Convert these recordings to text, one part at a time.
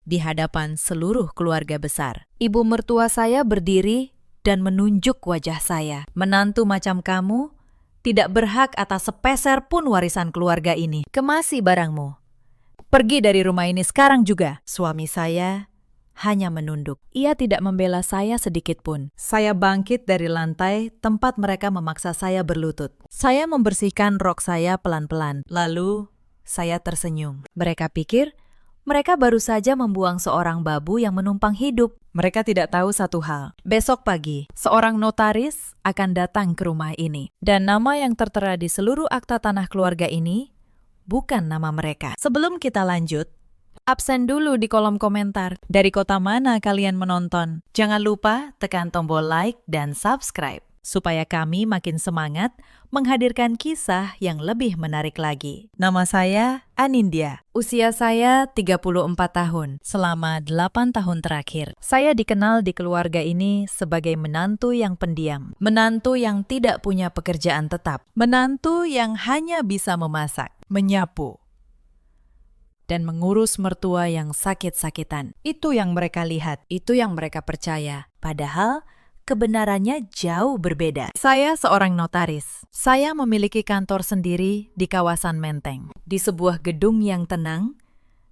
di hadapan seluruh keluarga besar. Ibu mertua saya berdiri dan menunjuk wajah saya. Menantu macam kamu tidak berhak atas sepeser pun warisan keluarga ini. Kemasi barangmu. Pergi dari rumah ini sekarang juga. Suami saya hanya menunduk. Ia tidak membela saya sedikit pun. Saya bangkit dari lantai tempat mereka memaksa saya berlutut. Saya membersihkan rok saya pelan-pelan. Lalu saya tersenyum. Mereka pikir mereka baru saja membuang seorang babu yang menumpang hidup. Mereka tidak tahu satu hal. Besok pagi, seorang notaris akan datang ke rumah ini. Dan nama yang tertera di seluruh akta tanah keluarga ini bukan nama mereka. Sebelum kita lanjut, absen dulu di kolom komentar. Dari kota mana kalian menonton? Jangan lupa tekan tombol like dan subscribe, supaya kami makin semangat menghadirkan kisah yang lebih menarik lagi. Nama saya Anindya. Usia saya 34 tahun. Selama 8 tahun terakhir, saya dikenal di keluarga ini sebagai menantu yang pendiam. Menantu yang tidak punya pekerjaan tetap. Menantu yang hanya bisa memasak, menyapu, dan mengurus mertua yang sakit-sakitan. Itu yang mereka lihat, itu yang mereka percaya. Padahal kebenarannya jauh berbeda. Saya seorang notaris. Saya memiliki kantor sendiri di kawasan Menteng, di sebuah gedung yang tenang,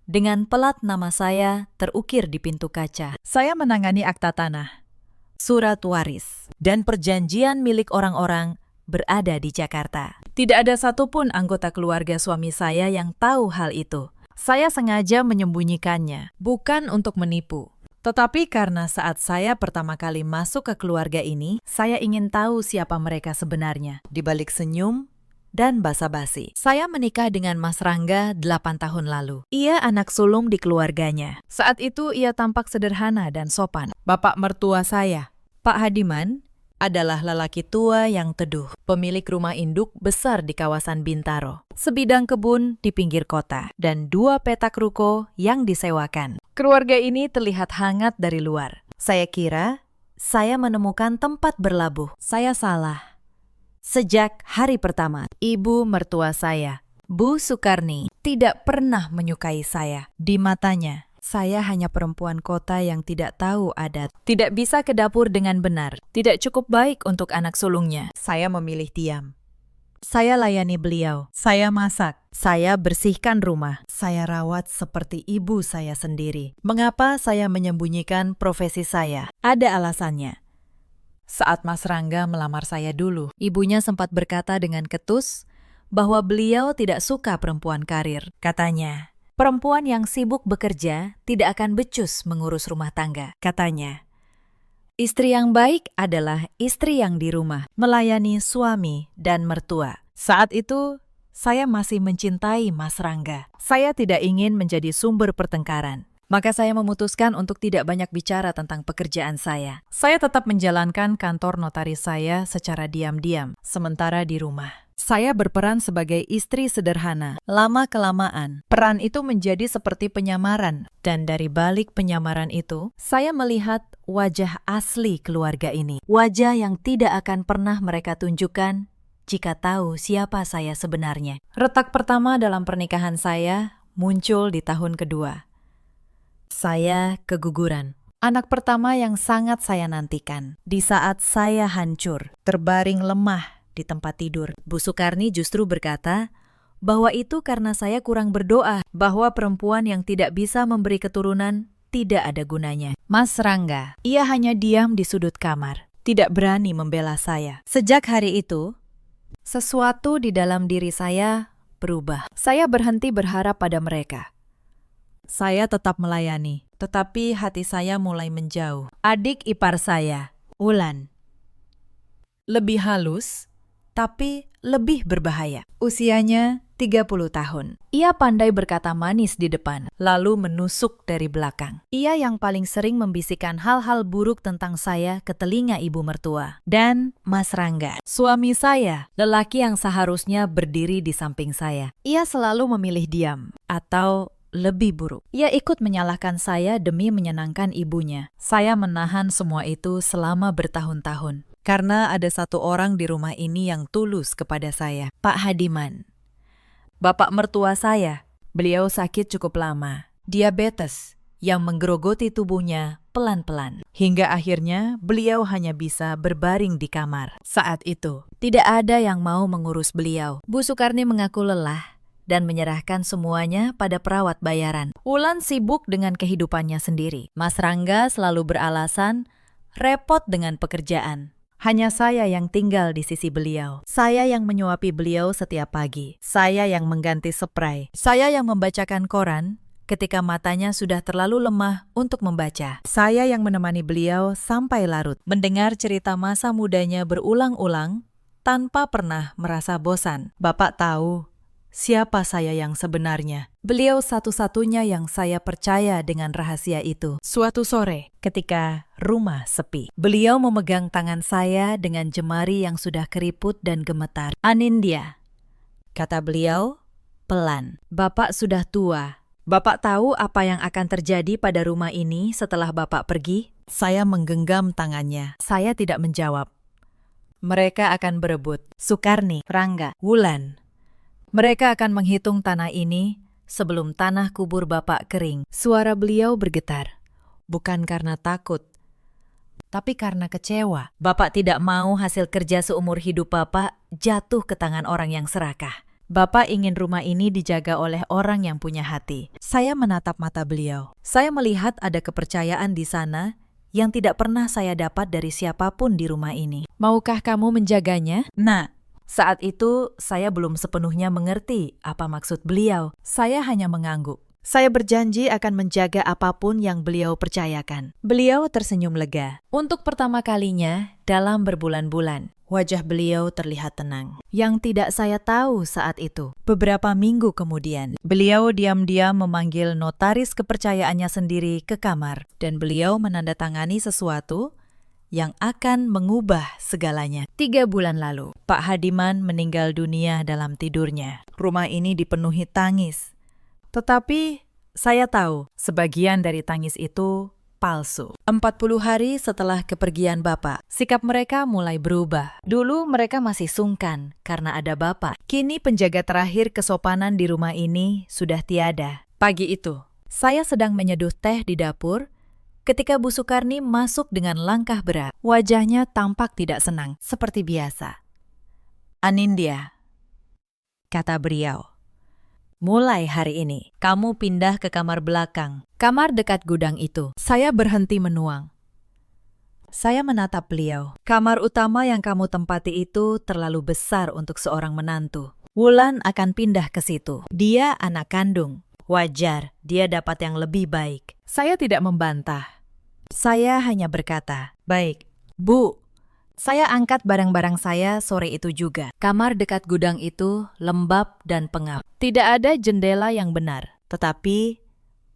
dengan pelat nama saya terukir di pintu kaca. Saya menangani akta tanah, surat waris, dan perjanjian milik orang-orang berada di Jakarta. Tidak ada satupun anggota keluarga suami saya yang tahu hal itu. Saya sengaja menyembunyikannya, bukan untuk menipu. Tetapi karena saat saya pertama kali masuk ke keluarga ini, saya ingin tahu siapa mereka sebenarnya. Di balik senyum dan basa-basi. Saya menikah dengan Mas Rangga 8 tahun lalu. Ia anak sulung di keluarganya. Saat itu ia tampak sederhana dan sopan. Bapak mertua saya, Pak Hadiman, adalah lelaki tua yang teduh, pemilik rumah induk besar di kawasan Bintaro, sebidang kebun di pinggir kota, dan 2 petak ruko yang disewakan. Keluarga ini terlihat hangat dari luar. Saya kira saya menemukan tempat berlabuh. Saya salah. Sejak hari pertama, ibu mertua saya, Bu Sukarni, tidak pernah menyukai saya. Di matanya, saya hanya perempuan kota yang tidak tahu adat, tidak bisa ke dapur dengan benar, tidak cukup baik untuk anak sulungnya. Saya memilih diam. Saya layani beliau, saya masak, saya bersihkan rumah, saya rawat seperti ibu saya sendiri. Mengapa saya menyembunyikan profesi saya? Ada alasannya. Saat Mas Rangga melamar saya dulu, ibunya sempat berkata dengan ketus bahwa beliau tidak suka perempuan karir. Katanya, perempuan yang sibuk bekerja tidak akan becus mengurus rumah tangga. Katanya, istri yang baik adalah istri yang di rumah, melayani suami dan mertua. Saat itu, saya masih mencintai Mas Rangga. Saya tidak ingin menjadi sumber pertengkaran. Maka saya memutuskan untuk tidak banyak bicara tentang pekerjaan saya. Saya tetap menjalankan kantor notaris saya secara diam-diam, sementara di rumah. Saya berperan sebagai istri sederhana. Lama-kelamaan, peran itu menjadi seperti penyamaran. Dan dari balik penyamaran itu, saya melihat wajah asli keluarga ini. Wajah yang tidak akan pernah mereka tunjukkan jika tahu siapa saya sebenarnya. Retak pertama dalam pernikahan saya muncul di tahun kedua. Saya keguguran. Anak pertama yang sangat saya nantikan. Di saat saya hancur, terbaring lemah di tempat tidur, Bu Sukarni justru berkata bahwa itu karena saya kurang berdoa, bahwa perempuan yang tidak bisa memberi keturunan tidak ada gunanya. Mas Rangga, ia hanya diam di sudut kamar, tidak berani membela saya. Sejak hari itu, sesuatu di dalam diri saya berubah. Saya berhenti berharap pada mereka. Saya tetap melayani, tetapi hati saya mulai menjauh. Adik ipar saya, Ulan, lebih halus, tapi lebih berbahaya. Usianya 30 tahun. Ia pandai berkata manis di depan, lalu menusuk dari belakang. Ia yang paling sering membisikkan hal-hal buruk tentang saya ke telinga ibu mertua. Dan Mas Rangga, suami saya, lelaki yang seharusnya berdiri di samping saya. Ia selalu memilih diam, atau lebih buruk. Ia ikut menyalahkan saya demi menyenangkan ibunya. Saya menahan semua itu selama bertahun-tahun. Karena ada satu orang di rumah ini yang tulus kepada saya, Pak Hadiman. Bapak mertua saya, beliau sakit cukup lama, diabetes, yang menggerogoti tubuhnya pelan-pelan. Hingga akhirnya beliau hanya bisa berbaring di kamar. Saat itu, tidak ada yang mau mengurus beliau. Bu Sukarni mengaku lelah dan menyerahkan semuanya pada perawat bayaran. Wulan sibuk dengan kehidupannya sendiri. Mas Rangga selalu beralasan repot dengan pekerjaan. Hanya saya yang tinggal di sisi beliau. Saya yang menyuapi beliau setiap pagi. Saya yang mengganti spray. Saya yang membacakan koran ketika matanya sudah terlalu lemah untuk membaca. Saya yang menemani beliau sampai larut. Mendengar cerita masa mudanya berulang-ulang tanpa pernah merasa bosan. Bapak tahu siapa saya yang sebenarnya. Beliau satu-satunya yang saya percaya dengan rahasia itu. Suatu sore, ketika rumah sepi, beliau memegang tangan saya dengan jemari yang sudah keriput dan gemetar. "Anindya," kata beliau pelan, "Bapak sudah tua. Bapak tahu apa yang akan terjadi pada rumah ini setelah Bapak pergi?" Saya menggenggam tangannya. Saya tidak menjawab. Mereka akan berebut. Sukarni, Rangga, Wulan. Mereka akan menghitung tanah ini sebelum tanah kubur Bapak kering. Suara beliau bergetar. Bukan karena takut, tapi karena kecewa. Bapak tidak mau hasil kerja seumur hidup Bapak jatuh ke tangan orang yang serakah. Bapak ingin rumah ini dijaga oleh orang yang punya hati. Saya menatap mata beliau. Saya melihat ada kepercayaan di sana yang tidak pernah saya dapat dari siapapun di rumah ini. Maukah kamu menjaganya? Nah, saat itu saya belum sepenuhnya mengerti apa maksud beliau. Saya hanya mengangguk. Saya berjanji akan menjaga apapun yang beliau percayakan. Beliau tersenyum lega. Untuk pertama kalinya dalam berbulan-bulan, wajah beliau terlihat tenang. Yang tidak saya tahu saat itu, beberapa minggu kemudian, beliau diam-diam memanggil notaris kepercayaannya sendiri ke kamar. Dan beliau menandatangani sesuatu yang akan mengubah segalanya. 3 bulan lalu, Pak Hadiman meninggal dunia dalam tidurnya. Rumah ini dipenuhi tangis. Tetapi saya tahu sebagian dari tangis itu palsu. 40 hari setelah kepergian Bapak, sikap mereka mulai berubah. Dulu mereka masih sungkan karena ada Bapak. Kini penjaga terakhir kesopanan di rumah ini sudah tiada. Pagi itu, saya sedang menyeduh teh di dapur ketika Bu Sukarni masuk dengan langkah berat. Wajahnya tampak tidak senang, seperti biasa. "Anindya," kata beliau, "mulai hari ini, kamu pindah ke kamar belakang, kamar dekat gudang itu." Saya berhenti menuang. Saya menatap beliau. "Kamar utama yang kamu tempati itu terlalu besar untuk seorang menantu. Wulan akan pindah ke situ. Dia anak kandung. Wajar, dia dapat yang lebih baik." Saya tidak membantah. Saya hanya berkata, "Baik, Bu." Saya angkat barang-barang saya sore itu juga. Kamar dekat gudang itu lembab dan pengap. Tidak ada jendela yang benar. Tetapi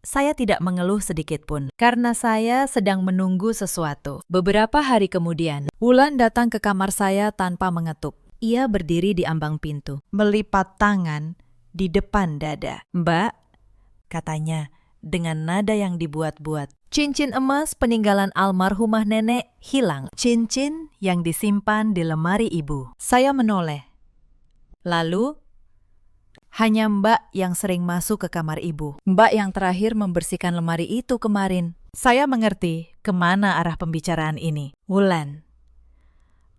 saya tidak mengeluh sedikit pun, karena saya sedang menunggu sesuatu. Beberapa hari kemudian, Wulan datang ke kamar saya tanpa mengetuk. Ia berdiri di ambang pintu, melipat tangan di depan dada. "Mbak," katanya dengan nada yang dibuat-buat. Cincin emas peninggalan almarhumah nenek hilang. Cincin yang disimpan di lemari ibu. Saya menoleh. Lalu, hanya Mbak yang sering masuk ke kamar ibu. Mbak yang terakhir membersihkan lemari itu kemarin. Saya mengerti kemana arah pembicaraan ini. "Wulan,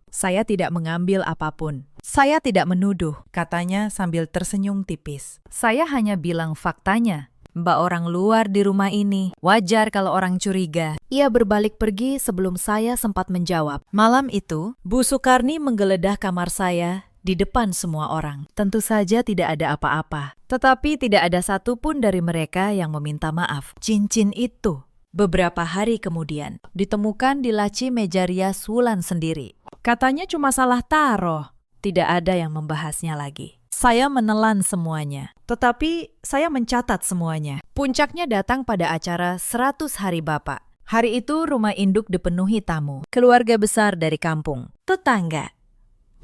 saya tidak mengambil apapun. Saya tidak menuduh," katanya sambil tersenyum tipis. "Saya hanya bilang faktanya. Mbak orang luar di rumah ini. Wajar kalau orang curiga." Ia berbalik pergi sebelum saya sempat menjawab. Malam itu, Bu Sukarni menggeledah kamar saya di depan semua orang. Tentu saja tidak ada apa-apa. Tetapi tidak ada satupun dari mereka yang meminta maaf. Cincin itu, beberapa hari kemudian, ditemukan di laci meja rias Wulan sendiri. Katanya cuma salah taruh. Tidak ada yang membahasnya lagi. Saya menelan semuanya, tetapi saya mencatat semuanya. Puncaknya datang pada acara 100 Hari Bapak. Hari itu rumah induk dipenuhi tamu, keluarga besar dari kampung, tetangga,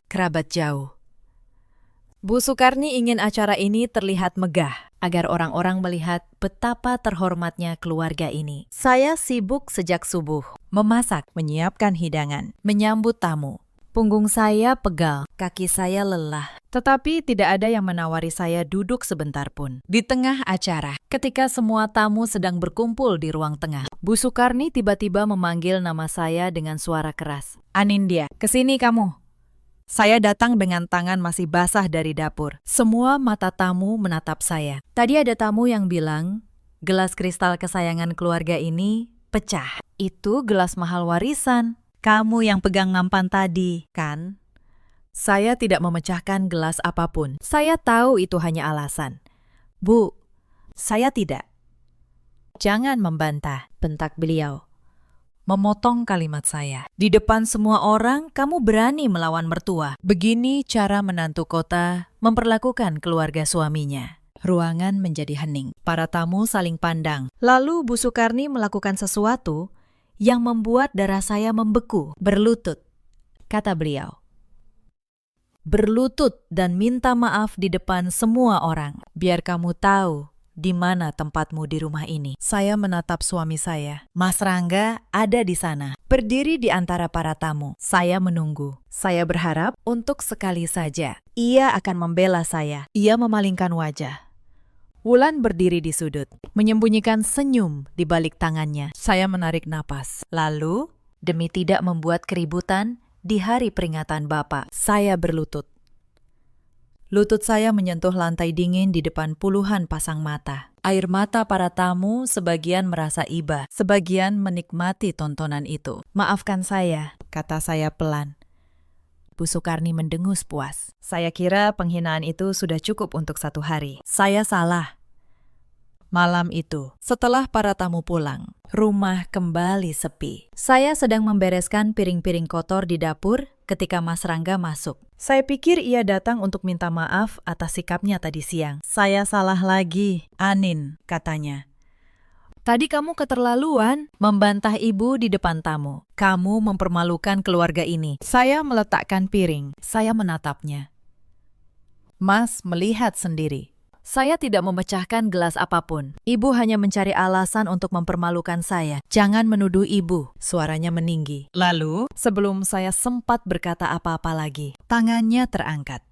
kerabat jauh. Bu Sukarni ingin acara ini terlihat megah, agar orang-orang melihat betapa terhormatnya keluarga ini. Saya sibuk sejak subuh, memasak, menyiapkan hidangan, menyambut tamu. Punggung saya pegal, kaki saya lelah. Tetapi tidak ada yang menawari saya duduk sebentar pun. Di tengah acara, ketika semua tamu sedang berkumpul di ruang tengah, Bu Sukarni tiba-tiba memanggil nama saya dengan suara keras. "Anindya, kesini kamu." Saya datang dengan tangan masih basah dari dapur. Semua mata tamu menatap saya. Tadi ada tamu yang bilang, gelas kristal kesayangan keluarga ini pecah. Itu gelas mahal warisan. Kamu yang pegang nampan tadi, kan? Saya tidak memecahkan gelas apapun. Saya tahu itu hanya alasan. Bu, saya tidak. Jangan membantah, bentak beliau. Memotong kalimat saya. Di depan semua orang, kamu berani melawan mertua. Begini cara menantu kota memperlakukan keluarga suaminya. Ruangan menjadi hening. Para tamu saling pandang. Lalu Bu Sukarni melakukan sesuatu yang membuat darah saya membeku. "Berlutut," kata beliau. "Berlutut dan minta maaf di depan semua orang. Biar kamu tahu di mana tempatmu di rumah ini." Saya menatap suami saya. Mas Rangga ada di sana, berdiri di antara para tamu. Saya menunggu. Saya berharap untuk sekali saja ia akan membela saya. Ia memalingkan wajah. Wulan berdiri di sudut, menyembunyikan senyum di balik tangannya. Saya menarik napas. Lalu, demi tidak membuat keributan di hari peringatan Bapak, saya berlutut. Lutut saya menyentuh lantai dingin di depan puluhan pasang mata. Air mata para tamu sebagian merasa iba, sebagian menikmati tontonan itu. "Maafkan saya," kata saya pelan. Bu Sukarni mendengus puas. Saya kira penghinaan itu sudah cukup untuk satu hari. Saya salah. Malam itu, setelah para tamu pulang, rumah kembali sepi. Saya sedang membereskan piring-piring kotor di dapur ketika Mas Rangga masuk. Saya pikir ia datang untuk minta maaf atas sikapnya tadi siang. "Saya salah lagi, Anin," katanya. "Tadi kamu keterlaluan membantah ibu di depan tamu. Kamu mempermalukan keluarga ini." Saya meletakkan piring. Saya menatapnya. Mas melihat sendiri. Saya tidak memecahkan gelas apapun. Ibu hanya mencari alasan untuk mempermalukan saya. "Jangan menuduh ibu," suaranya meninggi. Lalu, sebelum saya sempat berkata apa-apa lagi, tangannya terangkat.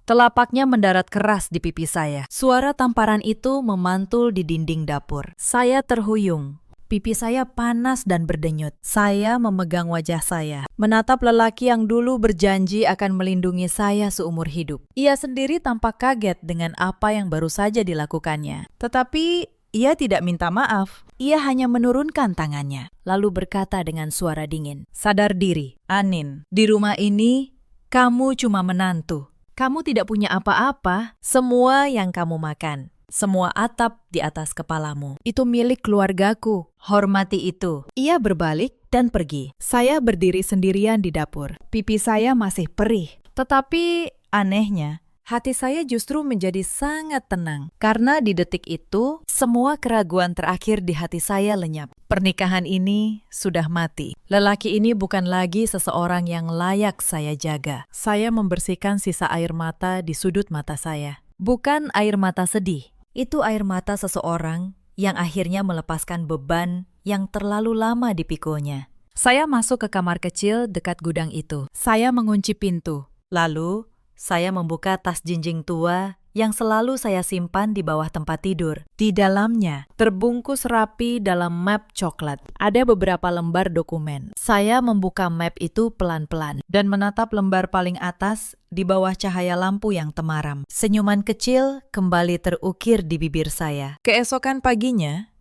Telapaknya mendarat keras di pipi saya. Suara tamparan itu memantul di dinding dapur. Saya terhuyung. Pipi saya panas dan berdenyut. Saya memegang wajah saya, menatap lelaki yang dulu berjanji akan melindungi saya seumur hidup. Ia sendiri tampak kaget dengan apa yang baru saja dilakukannya. Tetapi ia tidak minta maaf. Ia hanya menurunkan tangannya, lalu berkata dengan suara dingin, "Sadar diri, Anin. Di rumah ini, kamu cuma menantu. Kamu tidak punya apa-apa. Semua yang kamu makan, semua atap di atas kepalamu, itu milik keluargaku. Hormati itu." Ia berbalik dan pergi. Saya berdiri sendirian di dapur. Pipi saya masih perih. Tetapi anehnya, hati saya justru menjadi sangat tenang. Karena di detik itu, semua keraguan terakhir di hati saya lenyap. Pernikahan ini sudah mati. Lelaki ini bukan lagi seseorang yang layak saya jaga. Saya membersihkan sisa air mata di sudut mata saya. Bukan air mata sedih. Itu air mata seseorang yang akhirnya melepaskan beban yang terlalu lama dipikulnya. Saya masuk ke kamar kecil dekat gudang itu. Saya mengunci pintu. Lalu, saya membuka tas jinjing tua yang selalu saya simpan di bawah tempat tidur. Di dalamnya, terbungkus rapi dalam map coklat, ada beberapa lembar dokumen. Saya membuka map itu pelan-pelan dan menatap lembar paling atas di bawah cahaya lampu yang temaram. Senyuman kecil kembali terukir di bibir saya. Keesokan paginya,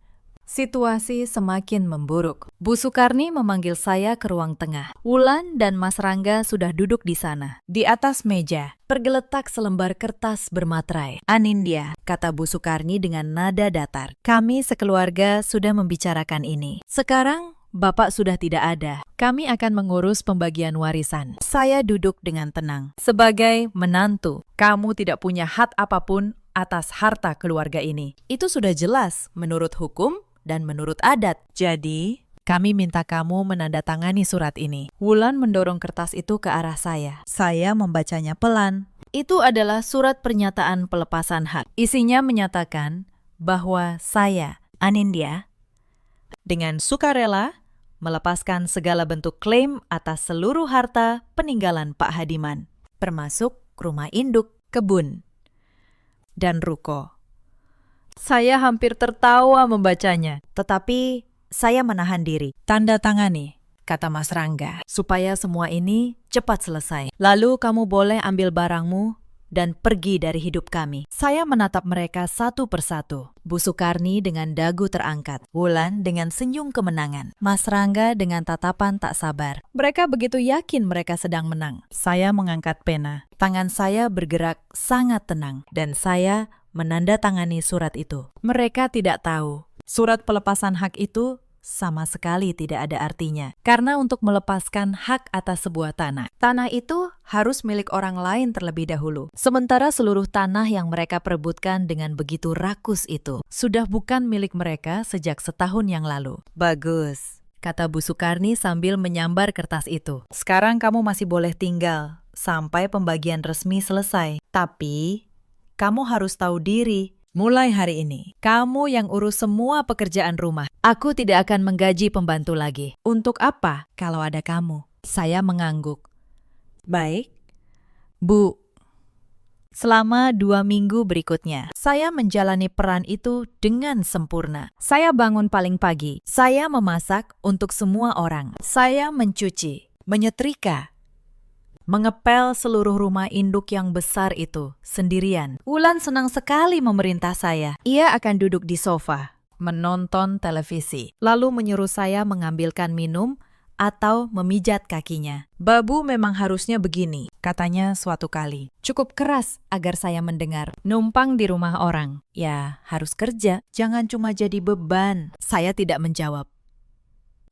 situasi semakin memburuk. Bu Sukarni memanggil saya ke ruang tengah. Wulan dan Mas Rangga sudah duduk di sana. Di atas meja, tergeletak selembar kertas bermaterai. "Anindya," kata Bu Sukarni dengan nada datar, "kami sekeluarga sudah membicarakan ini. Sekarang Bapak sudah tidak ada. Kami akan mengurus pembagian warisan." Saya duduk dengan tenang. Sebagai menantu, kamu tidak punya hak apapun atas harta keluarga ini. Itu sudah jelas menurut hukum dan menurut adat. Jadi, kami minta kamu menandatangani surat ini. Wulan mendorong kertas itu ke arah saya. Saya membacanya pelan. Itu adalah surat pernyataan pelepasan hak. Isinya menyatakan bahwa saya, Anindya, dengan sukarela melepaskan segala bentuk klaim atas seluruh harta peninggalan Pak Hadiman, termasuk rumah induk, kebun, dan ruko. Saya hampir tertawa membacanya, tetapi saya menahan diri. Tanda tangani, kata Mas Rangga, supaya semua ini cepat selesai. Lalu kamu boleh ambil barangmu dan pergi dari hidup kami. Saya menatap mereka satu persatu. Bu Sukarni dengan dagu terangkat, Wulan dengan senyum kemenangan, Mas Rangga dengan tatapan tak sabar. Mereka begitu yakin mereka sedang menang. Saya mengangkat pena. Tangan saya bergerak sangat tenang, dan saya menandatangani surat itu. Mereka tidak tahu. Surat pelepasan hak itu sama sekali tidak ada artinya. Karena untuk melepaskan hak atas sebuah tanah, tanah itu harus milik orang lain terlebih dahulu. Sementara seluruh tanah yang mereka perebutkan dengan begitu rakus itu sudah bukan milik mereka sejak setahun yang lalu. Bagus, kata Bu Sukarni sambil menyambar kertas itu. Sekarang kamu masih boleh tinggal sampai pembagian resmi selesai. Tapi kamu harus tahu diri. Mulai hari ini, kamu yang urus semua pekerjaan rumah. Aku tidak akan menggaji pembantu lagi. Untuk apa kalau ada kamu? Saya mengangguk. Baik, Bu. Selama 2 minggu berikutnya, saya menjalani peran itu dengan sempurna. Saya bangun paling pagi. Saya memasak untuk semua orang. Saya mencuci, menyetrika, mengepel seluruh rumah induk yang besar itu sendirian. Wulan senang sekali memerintah saya. Ia akan duduk di sofa, menonton televisi, lalu menyuruh saya mengambilkan minum atau memijat kakinya. Babu memang harusnya begini, katanya suatu kali. Cukup keras agar saya mendengar. Numpang di rumah orang, ya harus kerja, jangan cuma jadi beban. Saya tidak menjawab.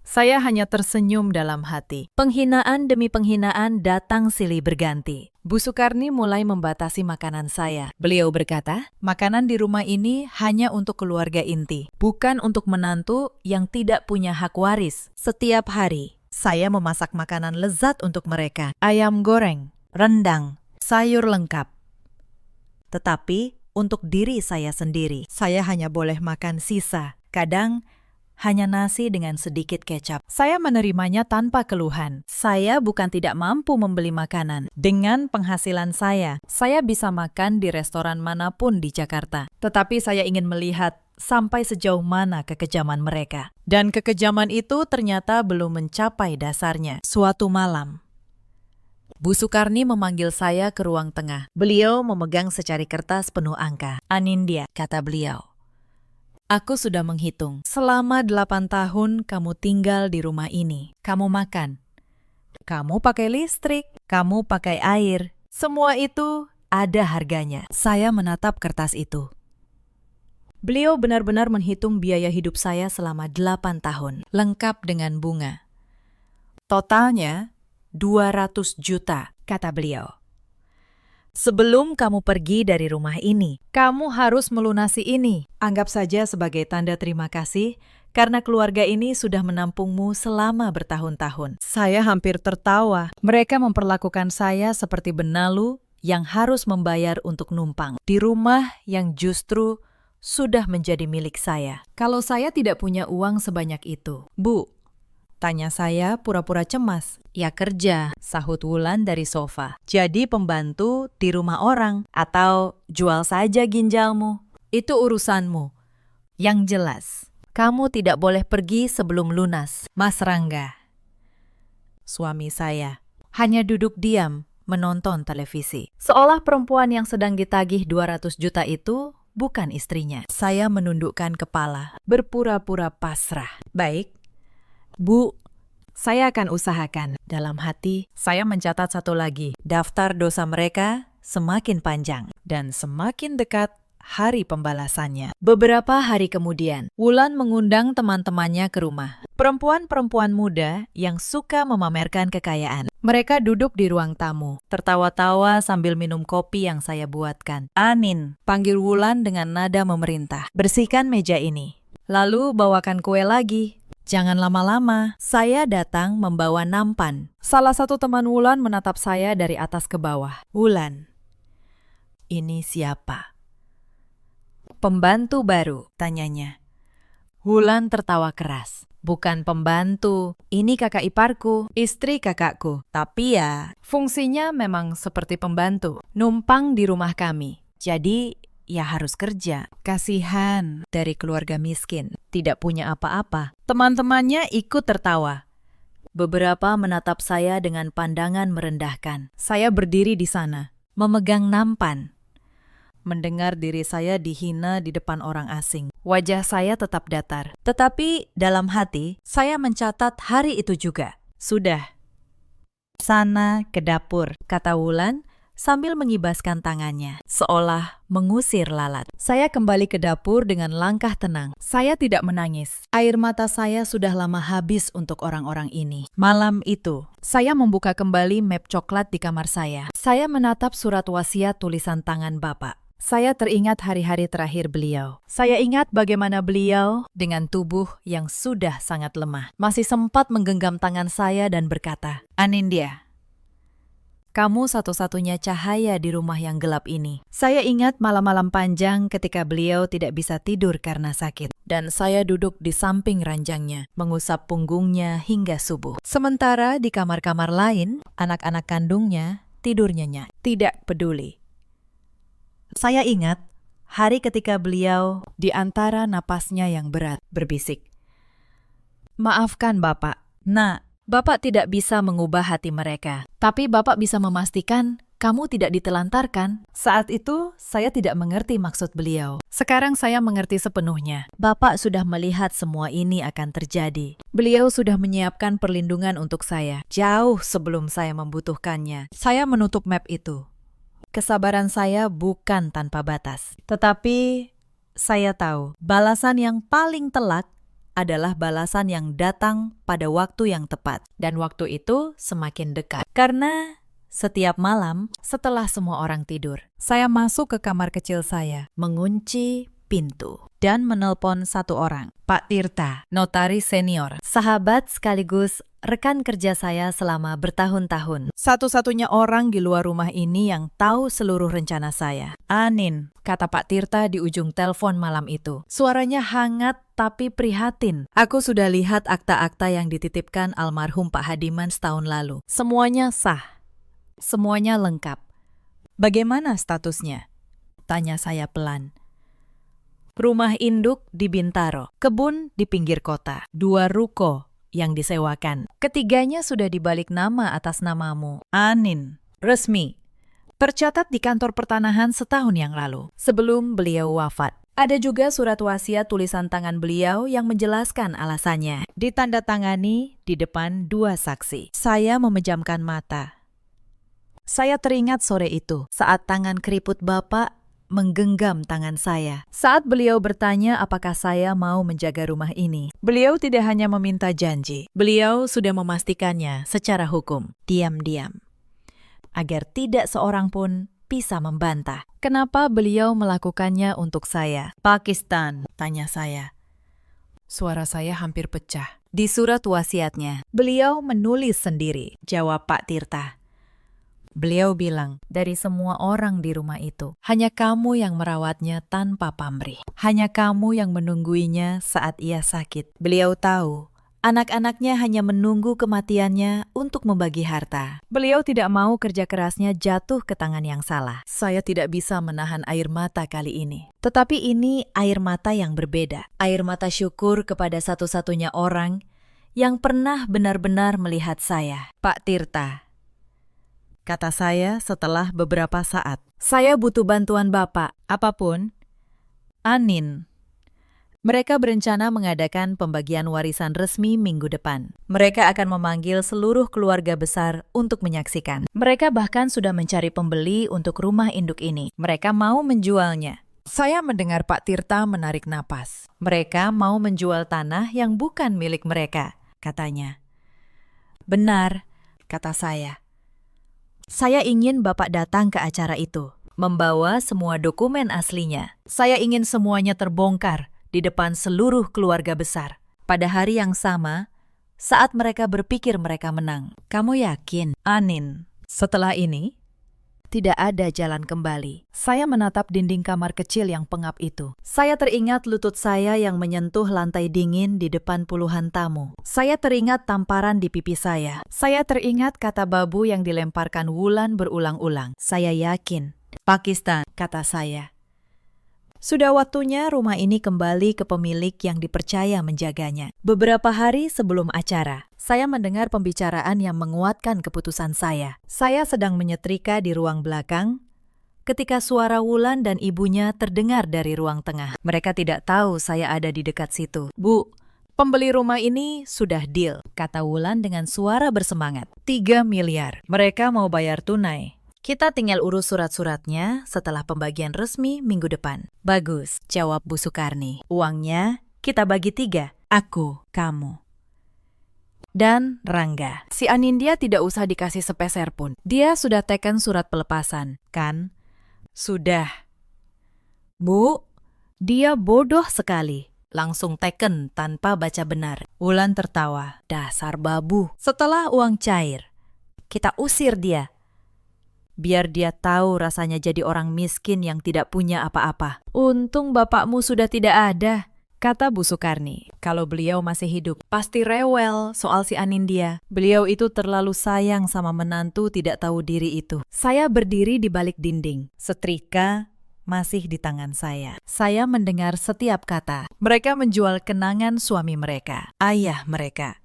Saya hanya tersenyum dalam hati. Penghinaan demi penghinaan datang silih berganti. Bu Sukarni mulai membatasi makanan saya. Beliau berkata, makanan di rumah ini hanya untuk keluarga inti, bukan untuk menantu yang tidak punya hak waris. Setiap hari, saya memasak makanan lezat untuk mereka. Ayam goreng, rendang, sayur lengkap. Tetapi untuk diri saya sendiri, saya hanya boleh makan sisa. Kadang hanya nasi dengan sedikit kecap. Saya menerimanya tanpa keluhan. Saya bukan tidak mampu membeli makanan. Dengan penghasilan saya bisa makan di restoran manapun di Jakarta. Tetapi saya ingin melihat sampai sejauh mana kekejaman mereka. Dan kekejaman itu ternyata belum mencapai dasarnya. Suatu malam, Bu Sukarni memanggil saya ke ruang tengah. Beliau memegang secari kertas penuh angka. Anindya, kata beliau. Aku sudah menghitung. Selama 8 tahun kamu tinggal di rumah ini. Kamu makan. Kamu pakai listrik. Kamu pakai air. Semua itu ada harganya. Saya menatap kertas itu. Beliau benar-benar menghitung biaya hidup saya selama 8 tahun. Lengkap dengan bunga. Totalnya 200 juta, kata beliau. Sebelum kamu pergi dari rumah ini, kamu harus melunasi ini. Anggap saja sebagai tanda terima kasih karena keluarga ini sudah menampungmu selama bertahun-tahun. Saya hampir tertawa. Mereka memperlakukan saya seperti benalu yang harus membayar untuk numpang di rumah yang justru sudah menjadi milik saya. Kalau saya tidak punya uang sebanyak itu, Bu, tanya saya pura-pura cemas. Ya kerja, sahut Wulan dari sofa. Jadi pembantu di rumah orang atau jual saja ginjalmu. Itu urusanmu. Yang jelas, kamu tidak boleh pergi sebelum lunas. Mas Rangga, suami saya, hanya duduk diam menonton televisi. Seolah perempuan yang sedang ditagih 200 juta itu bukan istrinya. Saya menundukkan kepala, berpura-pura pasrah. Baik, Bu, saya akan usahakan. Dalam hati, saya mencatat satu lagi. Daftar dosa mereka semakin panjang dan semakin dekat hari pembalasannya. Beberapa hari kemudian, Wulan mengundang teman-temannya ke rumah. Perempuan-perempuan muda yang suka memamerkan kekayaan. Mereka duduk di ruang tamu, tertawa-tawa sambil minum kopi yang saya buatkan. Anin, panggil Wulan dengan nada memerintah. Bersihkan meja ini. Lalu bawakan kue lagi. Jangan lama-lama, saya datang membawa nampan. Salah satu teman Wulan menatap saya dari atas ke bawah. Wulan, ini siapa? Pembantu baru, tanyanya. Wulan tertawa keras. Bukan pembantu, ini kakak iparku, istri kakakku. Tapi ya, fungsinya memang seperti pembantu. Numpang di rumah kami. Jadi, ya harus kerja. Kasihan dari keluarga miskin, tidak punya apa-apa. Teman-temannya ikut tertawa. Beberapa menatap saya dengan pandangan merendahkan. Saya berdiri di sana, memegang nampan. Mendengar diri saya dihina di depan orang asing. Wajah saya tetap datar. Tetapi dalam hati, saya mencatat hari itu juga. Sudah. Sana ke dapur, kata Wulan sambil mengibaskan tangannya, seolah mengusir lalat. Saya kembali ke dapur dengan langkah tenang. Saya tidak menangis. Air mata saya sudah lama habis untuk orang-orang ini. Malam itu, saya membuka kembali map coklat di kamar saya. Saya menatap surat wasiat tulisan tangan Bapak. Saya teringat hari-hari terakhir beliau. Saya ingat bagaimana beliau dengan tubuh yang sudah sangat lemah masih sempat menggenggam tangan saya dan berkata, "Anindya, kamu satu-satunya cahaya di rumah yang gelap ini." Saya ingat malam-malam panjang ketika beliau tidak bisa tidur karena sakit. Dan saya duduk di samping ranjangnya, mengusap punggungnya hingga subuh. Sementara di kamar-kamar lain, anak-anak kandungnya tidur nyenyak, tidak peduli. Saya ingat hari ketika beliau di antara napasnya yang berat berbisik, "Maafkan Bapak. Nah, Bapak tidak bisa mengubah hati mereka, tapi Bapak bisa memastikan kamu tidak ditelantarkan." Saat itu, saya tidak mengerti maksud beliau. Sekarang saya mengerti sepenuhnya. Bapak sudah melihat semua ini akan terjadi. Beliau sudah menyiapkan perlindungan untuk saya, jauh sebelum saya membutuhkannya. Saya menutup map itu. Kesabaran saya bukan tanpa batas. Tetapi, saya tahu balasan yang paling telak adalah balasan yang datang pada waktu yang tepat. Dan waktu itu semakin dekat. Karena setiap malam, setelah semua orang tidur, saya masuk ke kamar kecil saya, mengunci pintu, dan menelpon satu orang, Pak Tirta, notaris senior, sahabat sekaligus rekan kerja saya selama bertahun-tahun. Satu-satunya orang di luar rumah ini yang tahu seluruh rencana saya. "Anin," kata Pak Tirta di ujung telepon malam itu. Suaranya hangat tapi prihatin. "Aku sudah lihat akta-akta yang dititipkan almarhum Pak Hadiman setahun lalu. Semuanya sah. Semuanya lengkap. Bagaimana statusnya?" tanya saya pelan. "Rumah induk di Bintaro, kebun di pinggir kota, 2 ruko yang disewakan. Ketiganya sudah dibalik nama atas namamu, Anin. Resmi. Tercatat di kantor pertanahan setahun yang lalu, sebelum beliau wafat. Ada juga surat wasiat tulisan tangan beliau yang menjelaskan alasannya. Ditandatangani di depan 2 saksi. Saya memejamkan mata. Saya teringat sore itu, saat tangan keriput Bapak menggenggam tangan saya. Saat beliau bertanya apakah saya mau menjaga rumah ini, beliau tidak hanya meminta janji, beliau sudah memastikannya secara hukum, diam-diam, agar tidak seorang pun bisa membantah. Kenapa beliau melakukannya untuk saya? "Pakistan," tanya saya. Suara saya hampir pecah. Di surat wasiatnya, beliau menulis sendiri, jawab Pak Tirta. Beliau bilang, "Dari semua orang di rumah itu, hanya kamu yang merawatnya tanpa pamrih. Hanya kamu yang menungguinya saat ia sakit." Beliau tahu, anak-anaknya hanya menunggu kematiannya untuk membagi harta. Beliau tidak mau kerja kerasnya jatuh ke tangan yang salah. Saya tidak bisa menahan air mata kali ini. Tetapi ini air mata yang berbeda. Air mata syukur kepada satu-satunya orang yang pernah benar-benar melihat saya. "Pak Tirta," kata saya setelah beberapa saat, "saya butuh bantuan Bapak, apapun." "Anin." Mereka berencana mengadakan pembagian warisan resmi minggu depan. Mereka akan memanggil seluruh keluarga besar untuk menyaksikan. Mereka bahkan sudah mencari pembeli untuk rumah induk ini. Mereka mau menjualnya. Saya mendengar Pak Tirta menarik napas. Mereka mau menjual tanah yang bukan milik mereka, katanya. "Benar," kata saya. "Saya ingin Bapak datang ke acara itu, membawa semua dokumen aslinya. Saya ingin semuanya terbongkar di depan seluruh keluarga besar. Pada hari yang sama, saat mereka berpikir mereka menang." "Kamu yakin, Anin?" "Setelah ini, tidak ada jalan kembali. Saya menatap dinding kamar kecil yang pengap itu. Saya teringat lutut saya yang menyentuh lantai dingin di depan puluhan tamu. Saya teringat tamparan di pipi saya. Saya teringat kata babu yang dilemparkan Wulan berulang-ulang. Saya yakin. Pakistan, kata saya. Sudah waktunya rumah ini kembali ke pemilik yang dipercaya menjaganya. Beberapa hari sebelum acara, saya mendengar pembicaraan yang menguatkan keputusan saya. Saya sedang menyetrika di ruang belakang ketika suara Wulan dan ibunya terdengar dari ruang tengah. Mereka tidak tahu saya ada di dekat situ. Bu, pembeli rumah ini sudah deal, kata Wulan dengan suara bersemangat. 3 miliar. Mereka mau bayar tunai. Kita tinggal urus surat-suratnya setelah pembagian resmi minggu depan. Bagus, jawab Bu Sukarni. Uangnya kita bagi 3. Aku, kamu, dan Rangga. Si Anindya tidak usah dikasih sepeser pun. Dia sudah teken surat pelepasan, kan? Sudah. Bu, dia bodoh sekali. Langsung teken tanpa baca benar. Wulan tertawa. Dasar babu. Setelah uang cair, kita usir dia. Biar dia tahu rasanya jadi orang miskin yang tidak punya apa-apa. Untung bapakmu sudah tidak ada, kata Bu Sukarni. Kalau beliau masih hidup, pasti rewel soal si Anindya. Beliau itu terlalu sayang sama menantu tidak tahu diri itu. Saya berdiri di balik dinding. Setrika masih di tangan saya. Saya mendengar setiap kata. Mereka menjual kenangan suami mereka, ayah mereka,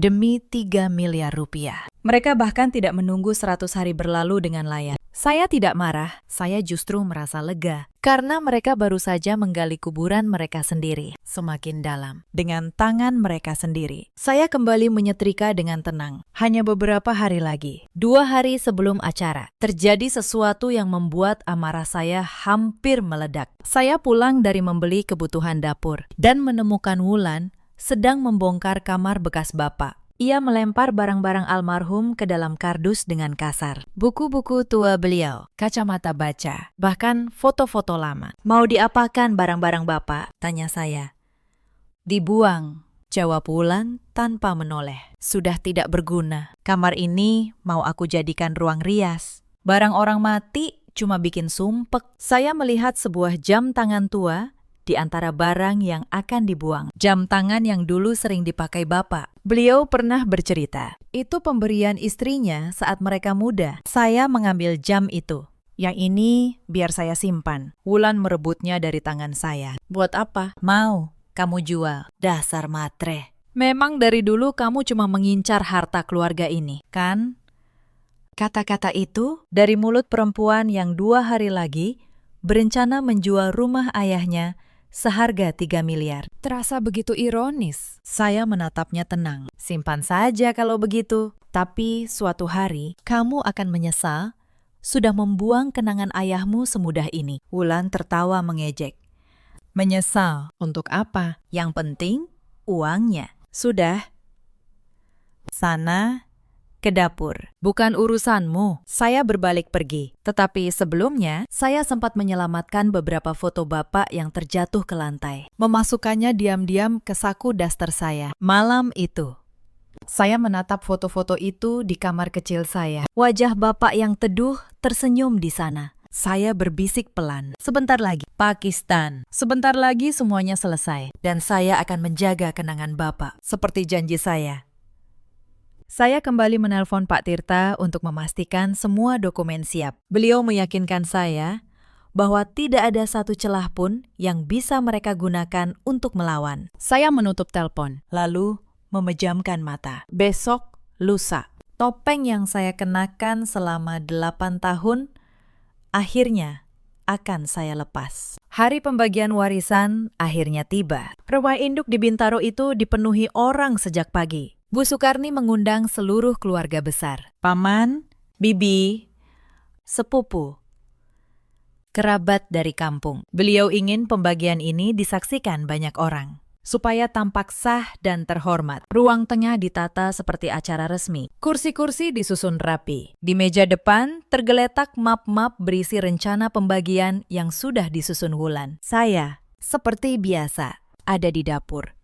demi 3 miliar rupiah. Mereka bahkan tidak menunggu 100 hari berlalu dengan layak. Saya tidak marah, saya justru merasa lega. Karena mereka baru saja menggali kuburan mereka sendiri, semakin dalam, dengan tangan mereka sendiri. Saya kembali menyetrika dengan tenang. Hanya beberapa hari lagi, 2 hari sebelum acara, terjadi sesuatu yang membuat amarah saya hampir meledak. Saya pulang dari membeli kebutuhan dapur, dan menemukan Wulan sedang membongkar kamar bekas bapak. Ia melempar barang-barang almarhum ke dalam kardus dengan kasar. Buku-buku tua beliau, kacamata baca, bahkan foto-foto lama. Mau diapakan barang-barang bapak? Tanya saya. Dibuang, jawab Wulan tanpa menoleh. Sudah tidak berguna. Kamar ini mau aku jadikan ruang rias. Barang orang mati cuma bikin sumpek. Saya melihat sebuah jam tangan tua di antara barang yang akan dibuang. Jam tangan yang dulu sering dipakai bapak. Beliau pernah bercerita, itu pemberian istrinya saat mereka muda. Saya mengambil jam itu. Yang ini biar saya simpan. Wulan merebutnya dari tangan saya. Buat apa? Mau, kamu jual. Dasar matre. Memang dari dulu kamu cuma mengincar harta keluarga ini, kan? Kata-kata itu dari mulut perempuan yang 2 hari lagi berencana menjual rumah ayahnya seharga 3 miliar. Terasa begitu ironis. Saya menatapnya tenang. Simpan saja kalau begitu. Tapi suatu hari, kamu akan menyesal sudah membuang kenangan ayahmu semudah ini. Wulan tertawa mengejek. Menyesal? Untuk apa? Yang penting, uangnya. Sudah. Sana ke dapur. Bukan urusanmu. Saya berbalik pergi. Tetapi sebelumnya, saya sempat menyelamatkan beberapa foto bapak yang terjatuh ke lantai. Memasukkannya diam-diam ke saku daster saya. Malam itu, saya menatap foto-foto itu di kamar kecil saya. Wajah bapak yang teduh tersenyum di sana. Saya berbisik pelan. Sebentar lagi, Pakistan. Sebentar lagi semuanya selesai. Dan saya akan menjaga kenangan bapak. Seperti janji saya. Saya kembali menelpon Pak Tirta untuk memastikan semua dokumen siap. Beliau meyakinkan saya bahwa tidak ada satu celah pun yang bisa mereka gunakan untuk melawan. Saya menutup telepon, lalu memejamkan mata. Besok, lusa. Topeng yang saya kenakan selama 8 tahun, akhirnya akan saya lepas. Hari pembagian warisan akhirnya tiba. Rumah induk di Bintaro itu dipenuhi orang sejak pagi. Bu Sukarni mengundang seluruh keluarga besar. Paman, bibi, sepupu, kerabat dari kampung. Beliau ingin pembagian ini disaksikan banyak orang, supaya tampak sah dan terhormat. Ruang tengah ditata seperti acara resmi. Kursi-kursi disusun rapi. Di meja depan tergeletak map-map berisi rencana pembagian yang sudah disusun Wulan. Saya, seperti biasa, ada di dapur,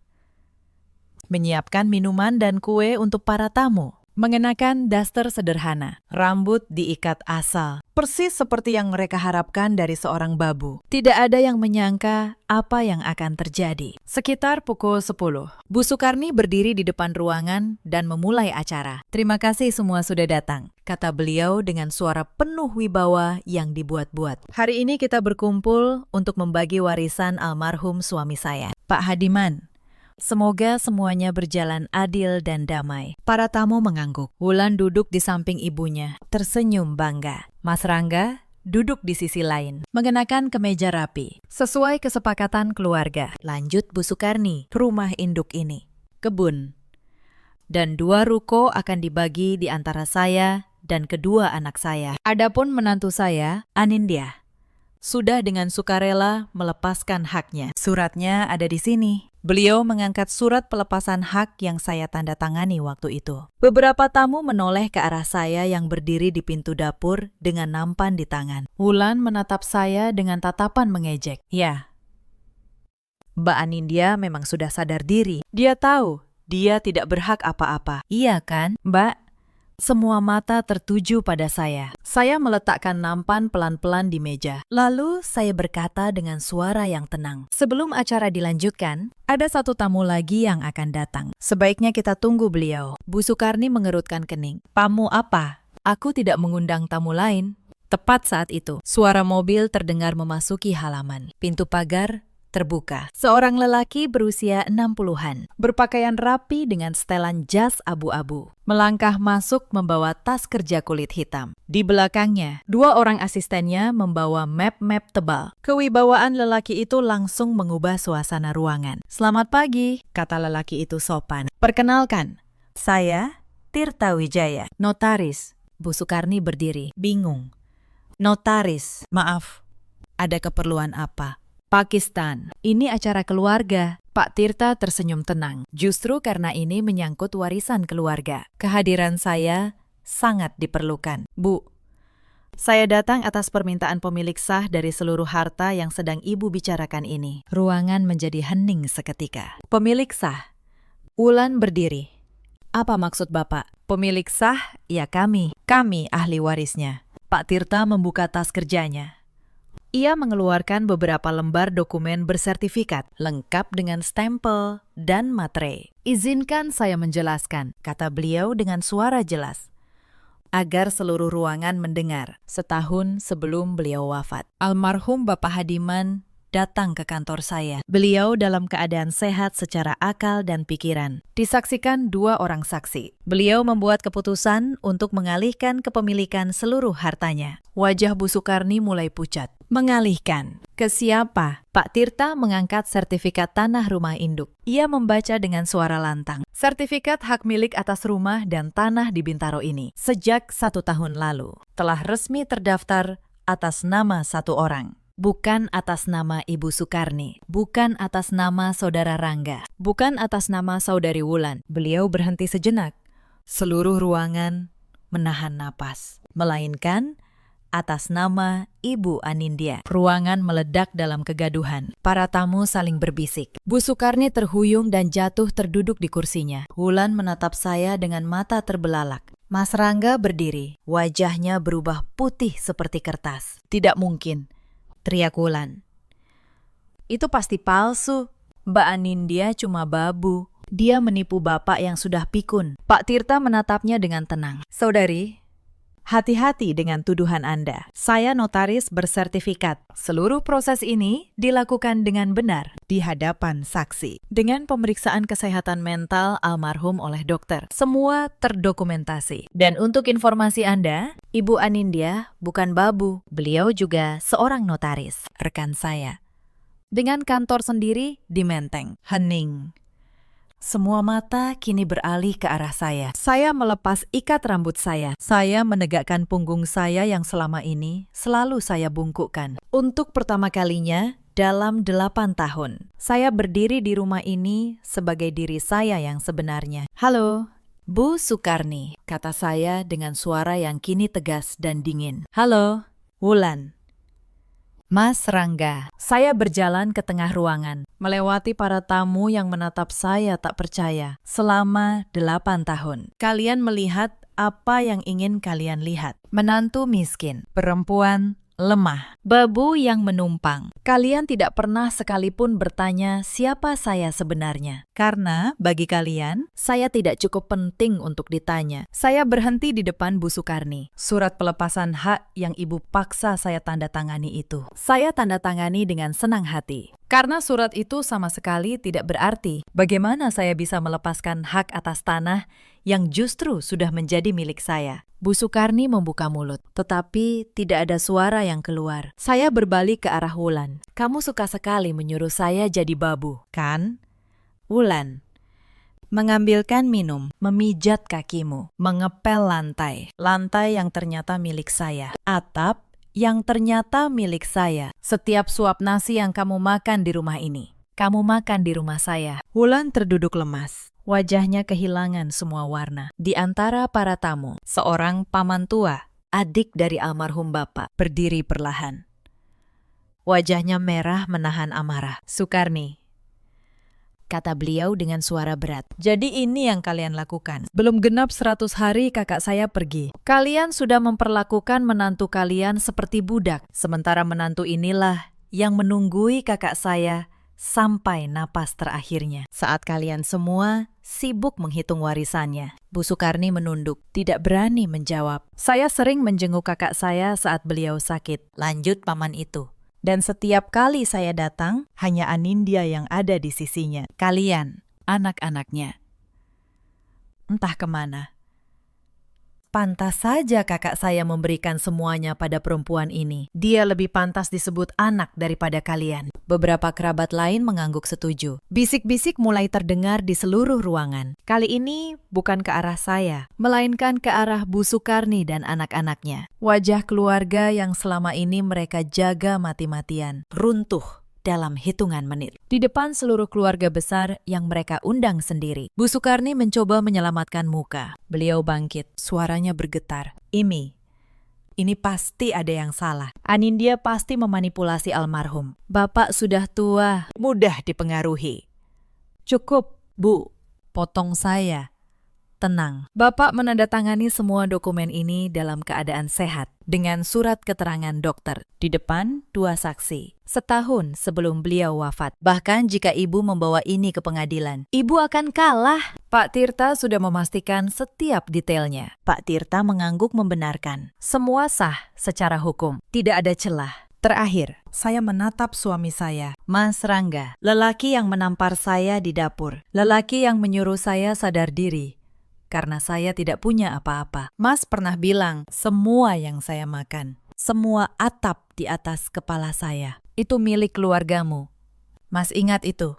menyiapkan minuman dan kue untuk para tamu. mengenakan daster sederhana, rambut diikat asal, persis seperti yang mereka harapkan dari seorang babu. Tidak ada yang menyangka apa yang akan terjadi. Sekitar pukul 10, Bu Sukarni berdiri di depan ruangan dan memulai acara. "Terima kasih semua sudah datang," kata beliau dengan suara penuh wibawa yang dibuat-buat. "Hari ini kita berkumpul untuk membagi warisan almarhum suami saya, Pak Hadiman. Semoga semuanya berjalan adil dan damai." Para tamu mengangguk. Wulan duduk di samping ibunya, tersenyum bangga. Mas Rangga duduk di sisi lain, mengenakan kemeja rapi. Sesuai kesepakatan keluarga, lanjut Bu Sukarni, rumah induk ini, kebun. Dan 2 ruko akan dibagi di antara saya dan kedua anak saya. Adapun menantu saya, Anindya, sudah dengan sukarela melepaskan haknya. Suratnya ada di sini. Beliau mengangkat surat pelepasan hak yang saya tanda tangani waktu itu. Beberapa tamu menoleh ke arah saya yang berdiri di pintu dapur dengan nampan di tangan. Wulan menatap saya dengan tatapan mengejek. Ya, Mbak Anindya memang sudah sadar diri. Dia tahu dia tidak berhak apa-apa. Iya kan, Mbak? Semua mata tertuju pada saya. Saya meletakkan nampan pelan-pelan di meja. Lalu saya berkata dengan suara yang tenang. "Sebelum acara dilanjutkan, ada 1 tamu lagi yang akan datang. Sebaiknya kita tunggu beliau." Bu Sukarni mengerutkan kening. "Tamu apa? Aku tidak mengundang tamu lain." Tepat saat itu, suara mobil terdengar memasuki halaman. Pintu pagar terbuka. Seorang lelaki berusia 60-an, berpakaian rapi dengan setelan jas abu-abu, melangkah masuk membawa tas kerja kulit hitam. Di belakangnya, 2 orang asistennya membawa map-map tebal. Kewibawaan lelaki itu langsung mengubah suasana ruangan. "Selamat pagi," kata lelaki itu sopan. "Perkenalkan, saya Tirta Wijaya, notaris." Bu Sukarni berdiri, bingung. "Notaris, maaf, ada keperluan apa?" "Pakistan, ini acara keluarga." Pak Tirta tersenyum tenang. "Justru karena ini menyangkut warisan keluarga, kehadiran saya sangat diperlukan." "Bu, saya datang atas permintaan pemilik sah dari seluruh harta yang sedang Ibu bicarakan ini." Ruangan menjadi hening seketika. "Pemilik sah?" Wulan berdiri. "Apa maksud Bapak?" "Pemilik sah, ya kami ahli warisnya." Pak Tirta membuka tas kerjanya. Ia mengeluarkan beberapa lembar dokumen bersertifikat, lengkap dengan stempel dan materai. "Izinkan saya menjelaskan," kata beliau dengan suara jelas, agar seluruh ruangan mendengar. Setahun sebelum beliau wafat, almarhum Bapak Hadiman datang ke kantor saya. Beliau dalam keadaan sehat secara akal dan pikiran. Disaksikan 2 orang saksi. Beliau membuat keputusan untuk mengalihkan kepemilikan seluruh hartanya. Wajah Bu Sukarni mulai pucat. "Mengalihkan? Ke siapa?" Pak Tirta mengangkat sertifikat tanah rumah induk. Ia membaca dengan suara lantang. "Sertifikat hak milik atas rumah dan tanah di Bintaro ini sejak 1 tahun lalu telah resmi terdaftar atas nama 1 orang. Bukan atas nama Ibu Sukarni, bukan atas nama Saudara Rangga, bukan atas nama Saudari Wulan." Beliau berhenti sejenak. Seluruh ruangan menahan napas. "Melainkan atas nama Ibu Anindya." Ruangan meledak dalam kegaduhan. Para tamu saling berbisik. Bu Sukarni terhuyung dan jatuh terduduk di kursinya. Wulan menatap saya dengan mata terbelalak. Mas Rangga berdiri. Wajahnya berubah putih seperti kertas. "Tidak mungkin," teriak Wulan. "Itu pasti palsu. Mbak Anindya cuma babu. Dia menipu Bapak yang sudah pikun." Pak Tirta menatapnya dengan tenang. "Saudari, hati-hati dengan tuduhan Anda. Saya notaris bersertifikat. Seluruh proses ini dilakukan dengan benar di hadapan saksi. Dengan pemeriksaan kesehatan mental almarhum oleh dokter. Semua terdokumentasi. Dan untuk informasi Anda, Ibu Anindya bukan babu. Beliau juga seorang notaris, rekan saya. Dengan kantor sendiri di Menteng." Hening. Semua mata kini beralih ke arah saya. Saya melepas ikat rambut saya. Saya menegakkan punggung saya yang selama ini selalu saya bungkukkan. Untuk pertama kalinya dalam 8 tahun, saya berdiri di rumah ini sebagai diri saya yang sebenarnya. "Halo, Bu Sukarni," kata saya dengan suara yang kini tegas dan dingin. "Halo, Wulan. Mas Rangga. Saya berjalan ke tengah ruangan, melewati para tamu yang menatap saya tak percaya selama 8 tahun. Kalian melihat apa yang ingin kalian lihat. Menantu miskin, perempuan lemah, babu yang menumpang. Kalian tidak pernah sekalipun bertanya siapa saya sebenarnya. Karena bagi kalian, saya tidak cukup penting untuk ditanya. Saya berhenti di depan Bu Sukarni. Surat pelepasan hak yang ibu paksa saya tanda tangani itu. Saya tanda tangani dengan senang hati. Karena surat itu sama sekali tidak berarti. Bagaimana saya bisa melepaskan hak atas tanah yang justru sudah menjadi milik saya? Bu Sukarni membuka mulut, tetapi tidak ada suara yang keluar. Saya berbalik ke arah Wulan. Kamu suka sekali menyuruh saya jadi babu, kan? Wulan. Mengambilkan minum, memijat kakimu, mengepel lantai. Lantai yang ternyata milik saya. Atap yang ternyata milik saya. Setiap suap nasi yang kamu makan di rumah ini, kamu makan di rumah saya. Wulan terduduk lemas. Wajahnya kehilangan semua warna. Di antara para tamu, seorang paman tua, adik dari almarhum bapak, berdiri perlahan. Wajahnya merah menahan amarah. Sukarni, kata beliau dengan suara berat. Jadi ini yang kalian lakukan. Belum genap 100 hari kakak saya pergi. Kalian sudah memperlakukan menantu kalian seperti budak. Sementara menantu inilah yang menunggui kakak saya sampai napas terakhirnya. Saat kalian semua sibuk menghitung warisannya. Bu Sukarni menunduk, tidak berani menjawab. Saya sering menjenguk kakak saya saat beliau sakit. Lanjut paman itu. Dan setiap kali saya datang, hanya Anindya yang ada di sisinya. Kalian, anak-anaknya. Entah kemana. Pantas saja kakak saya memberikan semuanya pada perempuan ini. Dia lebih pantas disebut anak daripada kalian. Beberapa kerabat lain mengangguk setuju. Bisik-bisik mulai terdengar di seluruh ruangan. Kali ini bukan ke arah saya, melainkan ke arah Bu Sukarni dan anak-anaknya. Wajah keluarga yang selama ini mereka jaga mati-matian runtuh dalam hitungan menit. Di depan seluruh keluarga besar yang mereka undang sendiri. Bu Sukarni mencoba menyelamatkan muka. Beliau bangkit, suaranya bergetar. Imi, ini pasti ada yang salah. Anindya pasti memanipulasi almarhum. Bapak sudah tua, mudah dipengaruhi. Cukup, Bu, potong saya. Tenang, Bapak menandatangani semua dokumen ini dalam keadaan sehat dengan surat keterangan dokter di depan 2 saksi. Setahun sebelum beliau wafat. Bahkan jika ibu membawa ini ke pengadilan, ibu akan kalah. Pak Tirta sudah memastikan setiap detailnya. Pak Tirta mengangguk membenarkan. Semua sah secara hukum, tidak ada celah. Terakhir, saya menatap suami saya, Mas Rangga, lelaki yang menampar saya di dapur, lelaki yang menyuruh saya sadar diri. Karena saya tidak punya apa-apa. Mas pernah bilang, semua yang saya makan, semua atap di atas kepala saya, itu milik keluargamu. Mas ingat itu.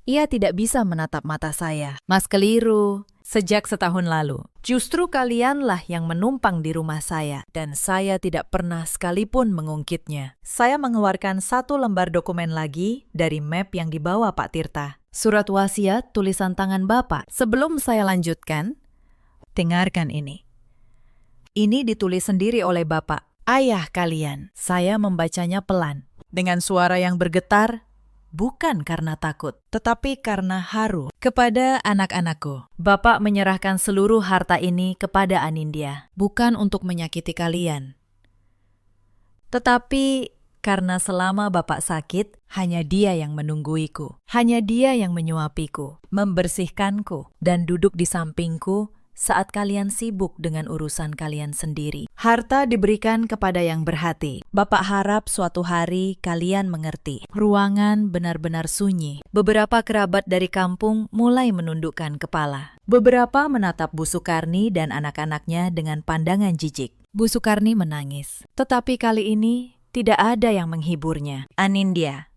Ia tidak bisa menatap mata saya. Mas keliru. Sejak setahun lalu, justru kalianlah yang menumpang di rumah saya, dan saya tidak pernah sekalipun mengungkitnya. Saya mengeluarkan 1 lembar dokumen lagi dari map yang dibawa Pak Tirta. Surat wasiat tulisan tangan Bapak. Sebelum saya lanjutkan, dengarkan ini. Ini ditulis sendiri oleh Bapak, ayah kalian. Saya membacanya pelan, dengan suara yang bergetar, bukan karena takut, tetapi karena haru. Kepada anak-anakku, Bapak menyerahkan seluruh harta ini kepada Anindya, bukan untuk menyakiti kalian. Tetapi karena selama Bapak sakit, hanya dia yang menungguiku. Hanya dia yang menyuapiku, membersihkanku, dan duduk di sampingku saat kalian sibuk dengan urusan kalian sendiri. Harta diberikan kepada yang berhati. Bapak harap suatu hari kalian mengerti. Ruangan benar-benar sunyi. Beberapa kerabat dari kampung mulai menundukkan kepala. Beberapa menatap Bu Sukarni dan anak-anaknya dengan pandangan jijik. Bu Sukarni menangis. Tetapi kali ini tidak ada yang menghiburnya. Anindya,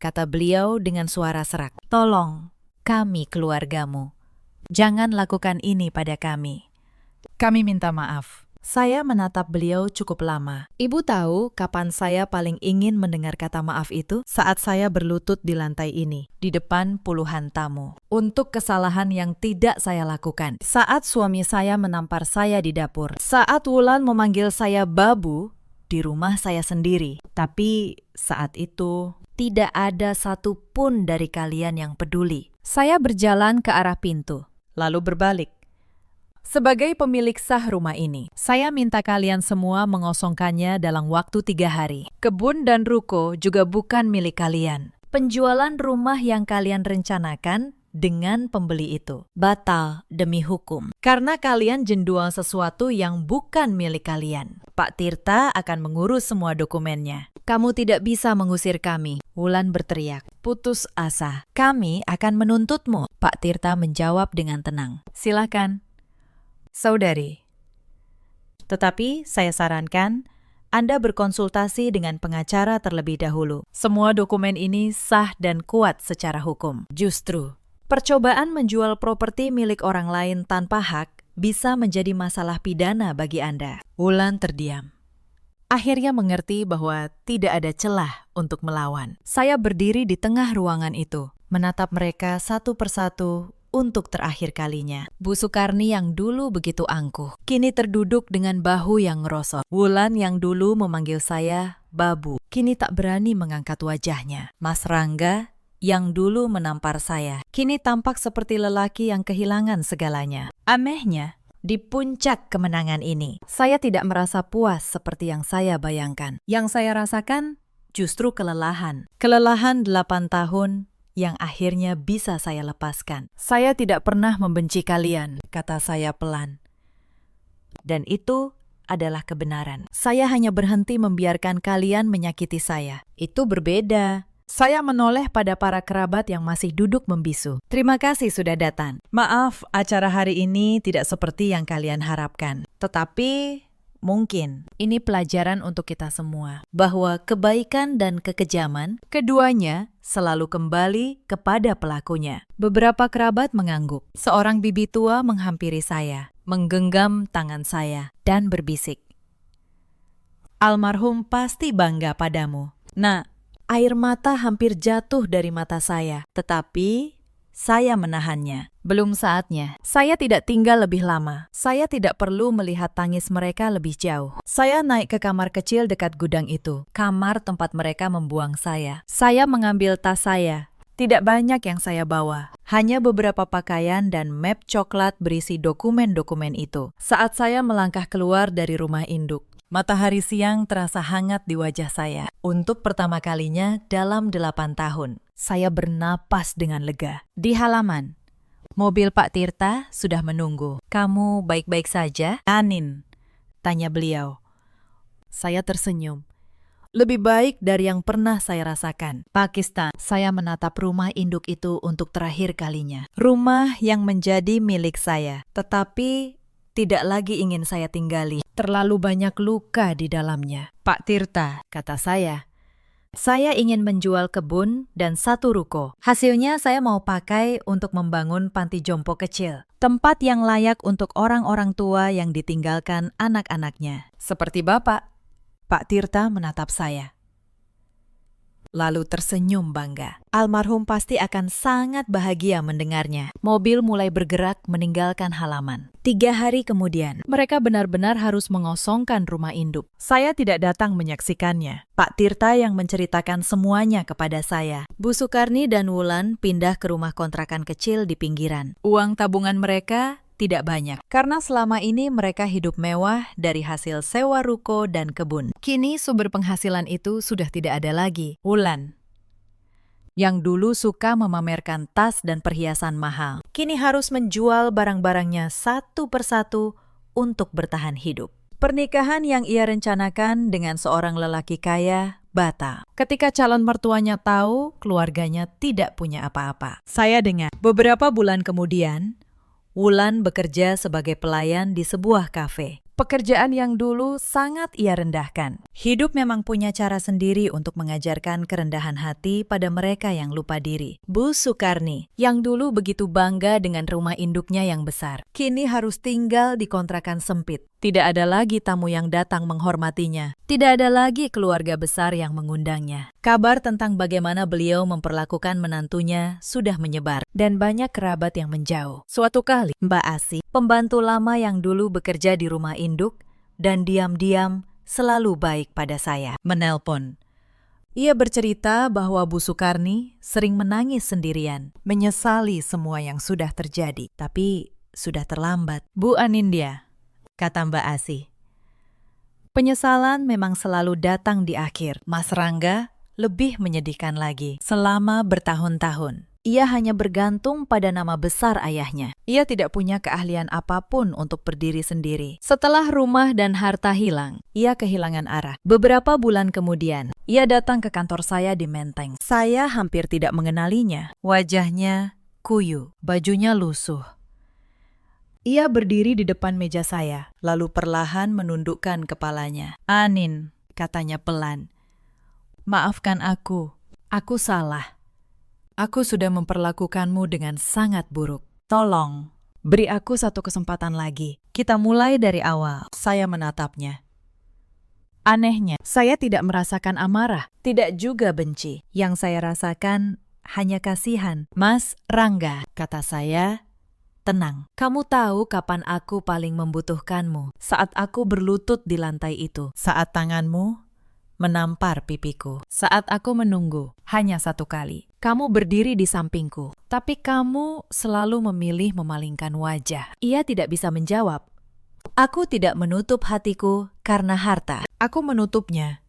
kata beliau dengan suara serak. Tolong, kami keluargamu. Jangan lakukan ini pada kami. Kami minta maaf. Saya menatap beliau cukup lama. Ibu tahu kapan saya paling ingin mendengar kata maaf itu? Saat saya berlutut di lantai ini, di depan puluhan tamu. Untuk kesalahan yang tidak saya lakukan. Saat suami saya menampar saya di dapur. Saat Wulan memanggil saya babu di rumah saya sendiri. Tapi saat itu tidak ada satupun dari kalian yang peduli. Saya berjalan ke arah pintu, lalu berbalik. Sebagai pemilik sah rumah ini, saya minta kalian semua mengosongkannya dalam waktu 3 hari. Kebun dan ruko juga bukan milik kalian. Penjualan rumah yang kalian rencanakan dengan pembeli itu batal demi hukum. Karena kalian menjual sesuatu yang bukan milik kalian. Pak Tirta akan mengurus semua dokumennya. Kamu tidak bisa mengusir kami, Wulan berteriak. Putus asa. Kami akan menuntutmu. Pak Tirta menjawab dengan tenang. Silakan. Saudari, tetapi saya sarankan Anda berkonsultasi dengan pengacara terlebih dahulu. Semua dokumen ini sah dan kuat secara hukum. Justru, percobaan menjual properti milik orang lain tanpa hak bisa menjadi masalah pidana bagi Anda. Wulan terdiam. Akhirnya mengerti bahwa tidak ada celah untuk melawan. Saya berdiri di tengah ruangan itu, menatap mereka satu persatu untuk terakhir kalinya. Bu Sukarni yang dulu begitu angkuh, kini terduduk dengan bahu yang ngerosot. Wulan yang dulu memanggil saya Babu, kini tak berani mengangkat wajahnya. Mas Rangga yang dulu menampar saya, kini tampak seperti lelaki yang kehilangan segalanya. Anehnya, di puncak kemenangan ini, saya tidak merasa puas seperti yang saya bayangkan. Yang saya rasakan justru kelelahan. Kelelahan 8 tahun yang akhirnya bisa saya lepaskan. Saya tidak pernah membenci kalian, kata saya pelan. Dan itu adalah kebenaran. Saya hanya berhenti membiarkan kalian menyakiti saya. Itu berbeda. Saya menoleh pada para kerabat yang masih duduk membisu. Terima kasih sudah datang. Maaf, acara hari ini tidak seperti yang kalian harapkan. Tetapi mungkin ini pelajaran untuk kita semua, bahwa kebaikan dan kekejaman, keduanya selalu kembali kepada pelakunya. Beberapa kerabat mengangguk. Seorang bibi tua menghampiri saya, menggenggam tangan saya, dan berbisik. Almarhum pasti bangga padamu. Nah, air mata hampir jatuh dari mata saya, tetapi saya menahannya. Belum saatnya. Saya tidak tinggal lebih lama. Saya tidak perlu melihat tangis mereka lebih jauh. Saya naik ke kamar kecil dekat gudang itu. Kamar tempat mereka membuang saya. Saya mengambil tas saya. Tidak banyak yang saya bawa. Hanya beberapa pakaian dan map coklat berisi dokumen-dokumen itu. Saat saya melangkah keluar dari rumah induk, matahari siang terasa hangat di wajah saya. Untuk pertama kalinya dalam 8 tahun, saya bernapas dengan lega. Di halaman, mobil Pak Tirta sudah menunggu. Kamu baik-baik saja, Anin? Tanya beliau. Saya tersenyum. Lebih baik dari yang pernah saya rasakan. Pakistan. Saya menatap rumah induk itu untuk terakhir kalinya. Rumah yang menjadi milik saya, tetapi tidak lagi ingin saya tinggali. Terlalu banyak luka di dalamnya. Pak Tirta, kata saya ingin menjual kebun dan 1 ruko. Hasilnya saya mau pakai untuk membangun panti jompo kecil. Tempat yang layak untuk orang-orang tua yang ditinggalkan anak-anaknya. Seperti Bapak. Pak Tirta menatap saya, lalu tersenyum bangga. Almarhum pasti akan sangat bahagia mendengarnya. Mobil mulai bergerak meninggalkan halaman. 3 hari kemudian, mereka benar-benar harus mengosongkan rumah induk. Saya tidak datang menyaksikannya. Pak Tirta yang menceritakan semuanya kepada saya. Bu Sukarni dan Wulan pindah ke rumah kontrakan kecil di pinggiran. Uang tabungan mereka tidak banyak, karena selama ini mereka hidup mewah dari hasil sewa ruko dan kebun. Kini sumber penghasilan itu sudah tidak ada lagi. Wulan, yang dulu suka memamerkan tas dan perhiasan mahal, kini harus menjual barang-barangnya satu persatu untuk bertahan hidup. Pernikahan yang ia rencanakan dengan seorang lelaki kaya batal. Ketika calon mertuanya tahu keluarganya tidak punya apa-apa. Saya dengar beberapa bulan kemudian, Wulan bekerja sebagai pelayan di sebuah kafe. Pekerjaan yang dulu sangat ia rendahkan. Hidup memang punya cara sendiri untuk mengajarkan kerendahan hati pada mereka yang lupa diri. Bu Sukarni, yang dulu begitu bangga dengan rumah induknya yang besar, kini harus tinggal di kontrakan sempit. Tidak ada lagi tamu yang datang menghormatinya. Tidak ada lagi keluarga besar yang mengundangnya. Kabar tentang bagaimana beliau memperlakukan menantunya sudah menyebar, dan banyak kerabat yang menjauh. Suatu kali, Mbak Asi, pembantu lama yang dulu bekerja di rumah induk, dan diam-diam selalu baik pada saya. Menelpon. Ia bercerita bahwa Bu Sukarni sering menangis sendirian, menyesali semua yang sudah terjadi. Tapi sudah terlambat. Bu Anindya, kata Mbak Asih. Penyesalan memang selalu datang di akhir. Mas Rangga lebih menyedihkan lagi. Selama bertahun-tahun, ia hanya bergantung pada nama besar ayahnya. Ia tidak punya keahlian apapun untuk berdiri sendiri. Setelah rumah dan harta hilang, ia kehilangan arah. Beberapa bulan kemudian, ia datang ke kantor saya di Menteng. Saya hampir tidak mengenalinya. Wajahnya kuyu, bajunya lusuh. Ia berdiri di depan meja saya, lalu perlahan menundukkan kepalanya. "Anin," katanya pelan. "Maafkan aku salah. Aku sudah memperlakukanmu dengan sangat buruk. Tolong, beri aku satu kesempatan lagi. Kita mulai dari awal." Saya menatapnya. Anehnya, saya tidak merasakan amarah, tidak juga benci. Yang saya rasakan hanya kasihan. "Mas Rangga," kata saya, "tenang. Kamu tahu kapan aku paling membutuhkanmu. Saat aku berlutut di lantai itu. Saat tanganmu menampar pipiku. Saat aku menunggu hanya satu kali. Kamu berdiri di sampingku. Tapi kamu selalu memilih memalingkan wajah." Ia tidak bisa menjawab. "Aku tidak menutup hatiku karena harta. Aku menutupnya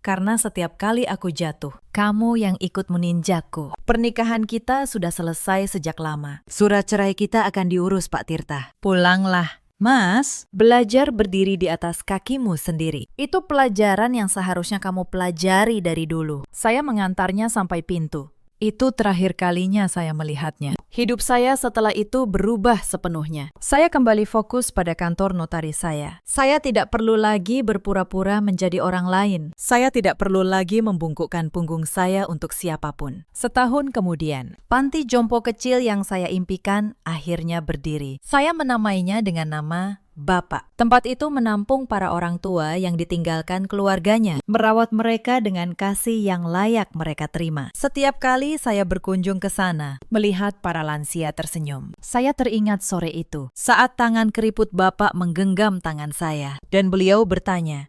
karena setiap kali aku jatuh, kamu yang ikut meninjakku. Pernikahan kita sudah selesai sejak lama. Surat cerai kita akan diurus, Pak Tirta. Pulanglah." "Mas, belajar berdiri di atas kakimu sendiri. Itu pelajaran yang seharusnya kamu pelajari dari dulu." Saya mengantarnya sampai pintu. Itu terakhir kalinya saya melihatnya. Hidup saya setelah itu berubah sepenuhnya. Saya kembali fokus pada kantor notaris saya. Saya tidak perlu lagi berpura-pura menjadi orang lain. Saya tidak perlu lagi membungkukkan punggung saya untuk siapapun. Setahun kemudian, panti jompo kecil yang saya impikan akhirnya berdiri. Saya menamainya dengan nama Bapak. Tempat itu menampung para orang tua yang ditinggalkan keluarganya, merawat mereka dengan kasih yang layak mereka terima. Setiap kali saya berkunjung ke sana, melihat para lansia tersenyum, saya teringat sore itu, saat tangan keriput Bapak menggenggam tangan saya, dan beliau bertanya,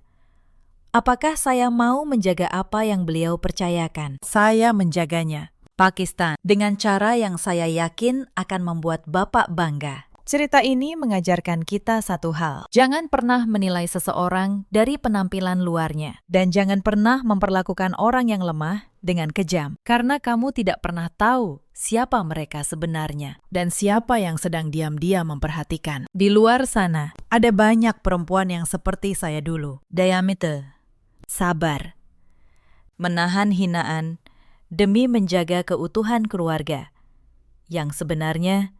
apakah saya mau menjaga apa yang beliau percayakan? Saya menjaganya. Pakistan, dengan cara yang saya yakin akan membuat Bapak bangga. Cerita ini mengajarkan kita satu hal. Jangan pernah menilai seseorang dari penampilan luarnya. Dan jangan pernah memperlakukan orang yang lemah dengan kejam. Karena kamu tidak pernah tahu siapa mereka sebenarnya. Dan siapa yang sedang diam-diam memperhatikan. Di luar sana, ada banyak perempuan yang seperti saya dulu. Dayamite, sabar, menahan hinaan demi menjaga keutuhan keluarga. Yang sebenarnya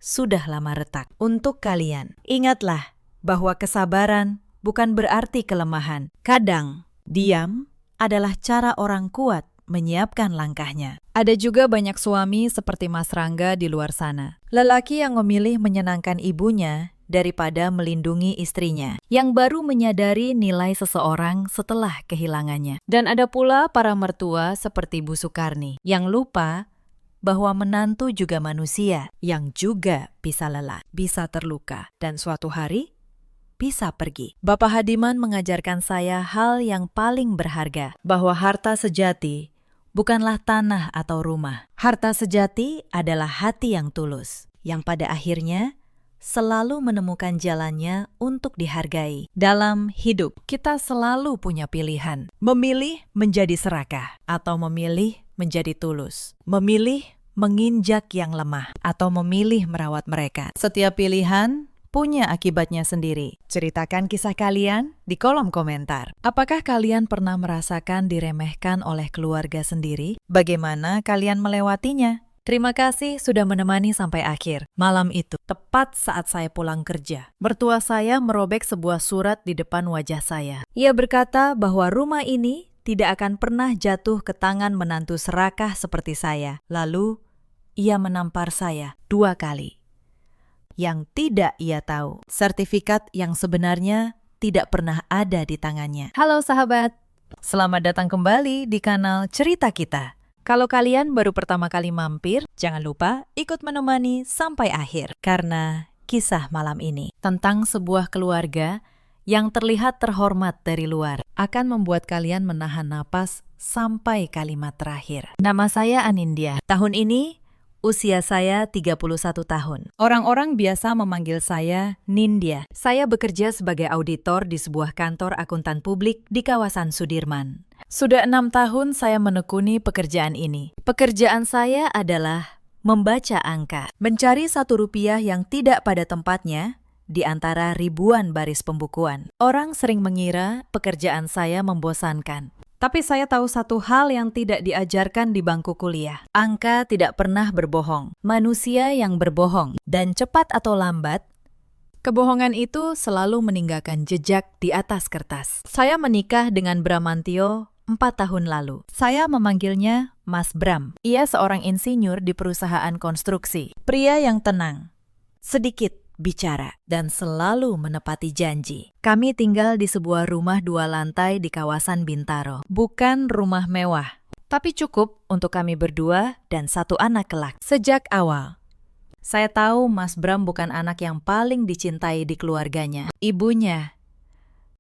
sudah lama retak. Untuk kalian, ingatlah bahwa kesabaran bukan berarti kelemahan. Kadang, diam adalah cara orang kuat menyiapkan langkahnya. Ada juga banyak suami seperti Mas Rangga di luar sana. Lelaki yang memilih menyenangkan ibunya daripada melindungi istrinya, yang baru menyadari nilai seseorang setelah kehilangannya. Dan ada pula para mertua seperti Bu Sukarni, yang lupa bahwa menantu juga manusia yang juga bisa lelah, bisa terluka, dan suatu hari bisa pergi. Bapak Hadiman mengajarkan saya hal yang paling berharga, bahwa harta sejati bukanlah tanah atau rumah. Harta sejati adalah hati yang tulus, yang pada akhirnya selalu menemukan jalannya untuk dihargai. Dalam hidup, kita selalu punya pilihan. Memilih menjadi serakah, atau memilih menjadi tulus. Memilih menginjak yang lemah, atau memilih merawat mereka. Setiap pilihan punya akibatnya sendiri. Ceritakan kisah kalian di kolom komentar. Apakah kalian pernah merasakan diremehkan oleh keluarga sendiri? Bagaimana kalian melewatinya? Terima kasih sudah menemani sampai akhir. Malam itu, tepat saat saya pulang kerja, mertua saya merobek sebuah surat di depan wajah saya. Ia berkata bahwa rumah ini tidak akan pernah jatuh ke tangan menantu serakah seperti saya. Lalu, ia menampar saya 2 kali. Yang tidak ia tahu, sertifikat yang sebenarnya tidak pernah ada di tangannya. Halo sahabat, selamat datang kembali di kanal Cerita Kita. Kalau kalian baru pertama kali mampir, jangan lupa ikut menemani sampai akhir. Karena kisah malam ini tentang sebuah keluarga yang terlihat terhormat dari luar akan membuat kalian menahan napas sampai kalimat terakhir. Nama saya Anindya. Tahun ini usia saya 31 tahun. Orang-orang biasa memanggil saya Nindya. Saya bekerja sebagai auditor di sebuah kantor akuntan publik di kawasan Sudirman. Sudah 6 tahun saya menekuni pekerjaan ini. Pekerjaan saya adalah membaca angka, mencari Rp1 yang tidak pada tempatnya di antara ribuan baris pembukuan. Orang sering mengira pekerjaan saya membosankan. Tapi saya tahu satu hal yang tidak diajarkan di bangku kuliah. Angka tidak pernah berbohong. Manusia yang berbohong. Dan cepat atau lambat, kebohongan itu selalu meninggalkan jejak di atas kertas. Saya menikah dengan Bramantio 4 tahun lalu. Saya memanggilnya Mas Bram. Ia seorang insinyur di perusahaan konstruksi. Pria yang tenang, sedikit bicara, dan selalu menepati janji. Kami tinggal di sebuah rumah 2 lantai di kawasan Bintaro. Bukan rumah mewah, tapi cukup untuk kami berdua dan 1 anak kelak. Sejak awal, saya tahu Mas Bram bukan anak yang paling dicintai di keluarganya. Ibunya,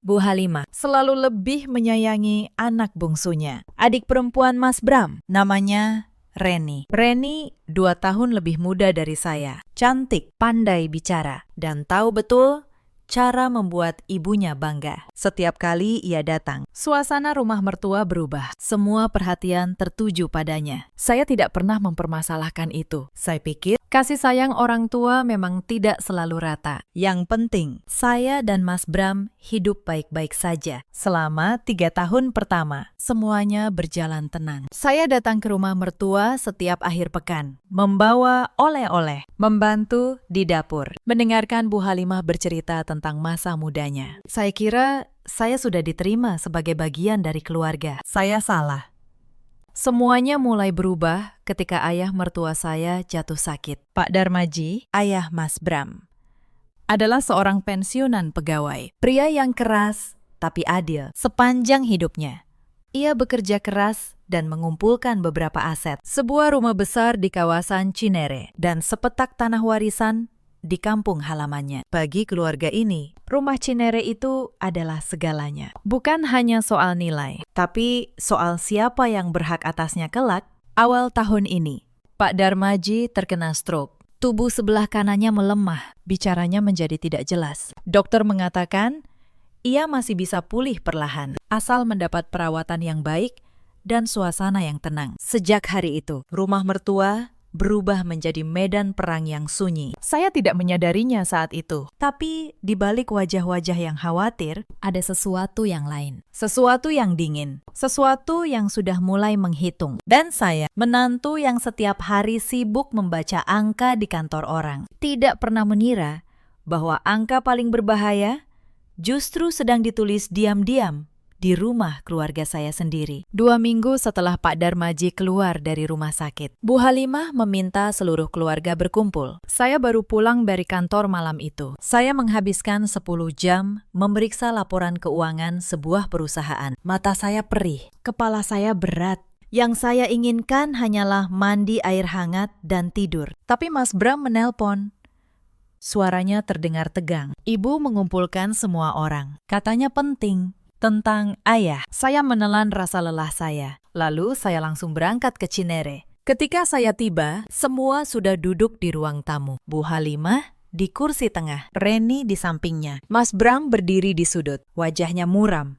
Bu Halimah, selalu lebih menyayangi anak bungsunya. Adik perempuan Mas Bram, namanya Reni. Reni 2 tahun lebih muda dari saya. Cantik, pandai bicara, dan tahu betul cara membuat ibunya bangga. Setiap kali ia datang, suasana rumah mertua berubah. Semua perhatian tertuju padanya. Saya tidak pernah mempermasalahkan itu. Saya pikir kasih sayang orang tua memang tidak selalu rata. Yang penting, saya dan Mas Bram hidup baik-baik saja. Selama 3 tahun pertama, semuanya berjalan tenang. Saya datang ke rumah mertua setiap akhir pekan, membawa oleh-oleh, membantu di dapur, mendengarkan Bu Halimah bercerita tentang masa mudanya. Saya kira saya sudah diterima sebagai bagian dari keluarga. Saya salah. Semuanya mulai berubah ketika ayah mertua saya jatuh sakit. Pak Darmaji, ayah Mas Bram, adalah seorang pensiunan pegawai. Pria yang keras tapi adil sepanjang hidupnya. Ia bekerja keras dan mengumpulkan beberapa aset. Sebuah rumah besar di kawasan Cinere dan sepetak tanah warisan di kampung halamannya. Bagi keluarga ini, rumah Cinere itu adalah segalanya. Bukan hanya soal nilai, tapi soal siapa yang berhak atasnya kelak. Awal tahun ini, Pak Darmaji terkena stroke. Tubuh sebelah kanannya melemah, bicaranya menjadi tidak jelas. Dokter mengatakan, ia masih bisa pulih perlahan, asal mendapat perawatan yang baik dan suasana yang tenang. Sejak hari itu, rumah mertua berubah menjadi medan perang yang sunyi. Saya tidak menyadarinya saat itu. Tapi di balik wajah-wajah yang khawatir, ada sesuatu yang lain. Sesuatu yang dingin. Sesuatu yang sudah mulai menghitung. Dan saya, menantu yang setiap hari sibuk membaca angka di kantor orang, tidak pernah mengira bahwa angka paling berbahaya justru sedang ditulis diam-diam di rumah keluarga saya sendiri. 2 minggu setelah Pak Darmaji keluar dari rumah sakit, Bu Halimah meminta seluruh keluarga berkumpul. Saya baru pulang dari kantor malam itu. Saya menghabiskan 10 jam memeriksa laporan keuangan sebuah perusahaan. Mata saya perih, kepala saya berat. Yang saya inginkan hanyalah mandi air hangat dan tidur. Tapi Mas Bram menelpon. Suaranya terdengar tegang. Ibu mengumpulkan semua orang. Katanya penting. Tentang ayah. Saya menelan rasa lelah saya. Lalu saya langsung berangkat ke Cinere. Ketika saya tiba, semua sudah duduk di ruang tamu. Bu Halimah di kursi tengah, Reni di sampingnya. Mas Bram berdiri di sudut, wajahnya muram.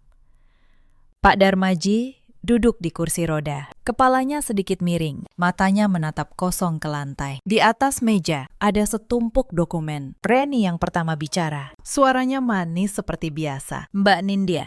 Pak Darmaji duduk di kursi roda. Kepalanya sedikit miring, matanya menatap kosong ke lantai. Di atas meja ada setumpuk dokumen. Reni yang pertama bicara. Suaranya manis seperti biasa. Mbak Nindya,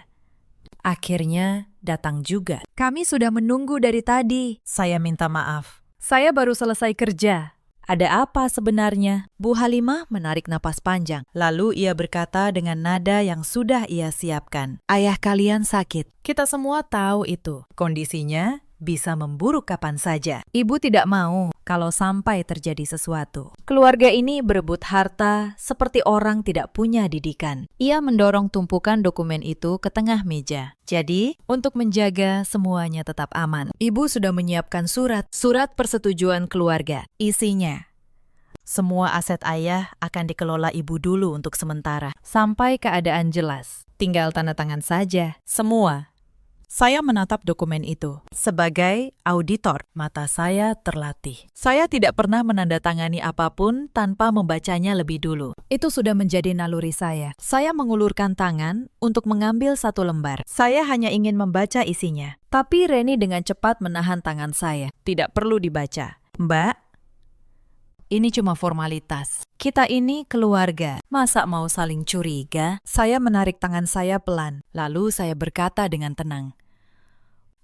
akhirnya datang juga. Kami sudah menunggu dari tadi. Saya minta maaf. Saya baru selesai kerja. Ada apa sebenarnya? Bu Halimah menarik napas panjang. Lalu ia berkata dengan nada yang sudah ia siapkan. Ayah kalian sakit. Kita semua tahu itu. Kondisinya bisa memburuk kapan saja. Ibu tidak mau kalau sampai terjadi sesuatu. Keluarga ini berebut harta seperti orang tidak punya didikan. Ia mendorong tumpukan dokumen itu ke tengah meja. Jadi, untuk menjaga semuanya tetap aman, ibu sudah menyiapkan surat persetujuan keluarga. Isinya, semua aset ayah akan dikelola ibu dulu untuk sementara, sampai keadaan jelas. Tinggal tanda tangan saja. Semua. Saya menatap dokumen itu. Sebagai auditor, mata saya terlatih. Saya tidak pernah menandatangani apapun tanpa membacanya lebih dulu. Itu sudah menjadi naluri saya. Saya mengulurkan tangan untuk mengambil satu lembar. Saya hanya ingin membaca isinya. Tapi Reni dengan cepat menahan tangan saya. Tidak perlu dibaca. Mbak, ini cuma formalitas. Kita ini keluarga. Masa mau saling curiga? Saya menarik tangan saya pelan. Lalu saya berkata dengan tenang.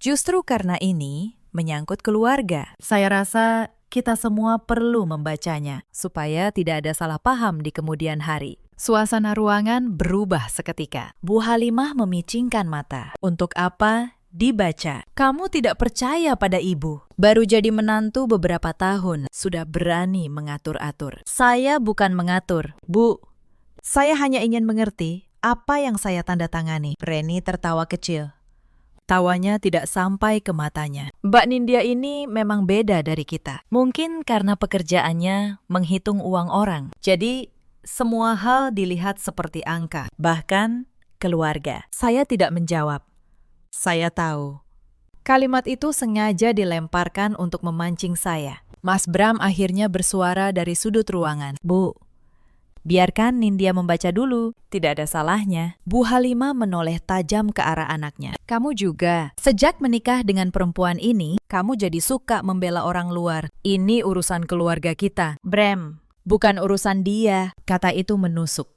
Justru karena ini menyangkut keluarga. Saya rasa kita semua perlu membacanya supaya tidak ada salah paham di kemudian hari. Suasana ruangan berubah seketika. Bu Halimah memicingkan mata. Untuk apa dibaca? Kamu tidak percaya pada ibu. Baru jadi menantu beberapa tahun, sudah berani mengatur-atur. Saya bukan mengatur, Bu. Saya hanya ingin mengerti apa yang saya tanda tangani. Reni tertawa kecil. Tawanya tidak sampai ke matanya. Mbak Nindya ini memang beda dari kita. Mungkin karena pekerjaannya menghitung uang orang. Jadi, semua hal dilihat seperti angka. Bahkan keluarga. Saya tidak menjawab. Saya tahu. Kalimat itu sengaja dilemparkan untuk memancing saya. Mas Bram akhirnya bersuara dari sudut ruangan. Bu, biarkan Nindya membaca dulu. Tidak ada salahnya. Bu Halimah menoleh tajam ke arah anaknya. Kamu juga. Sejak menikah dengan perempuan ini, kamu jadi suka membela orang luar. Ini urusan keluarga kita. Bram, bukan urusan dia. Kata itu menusuk.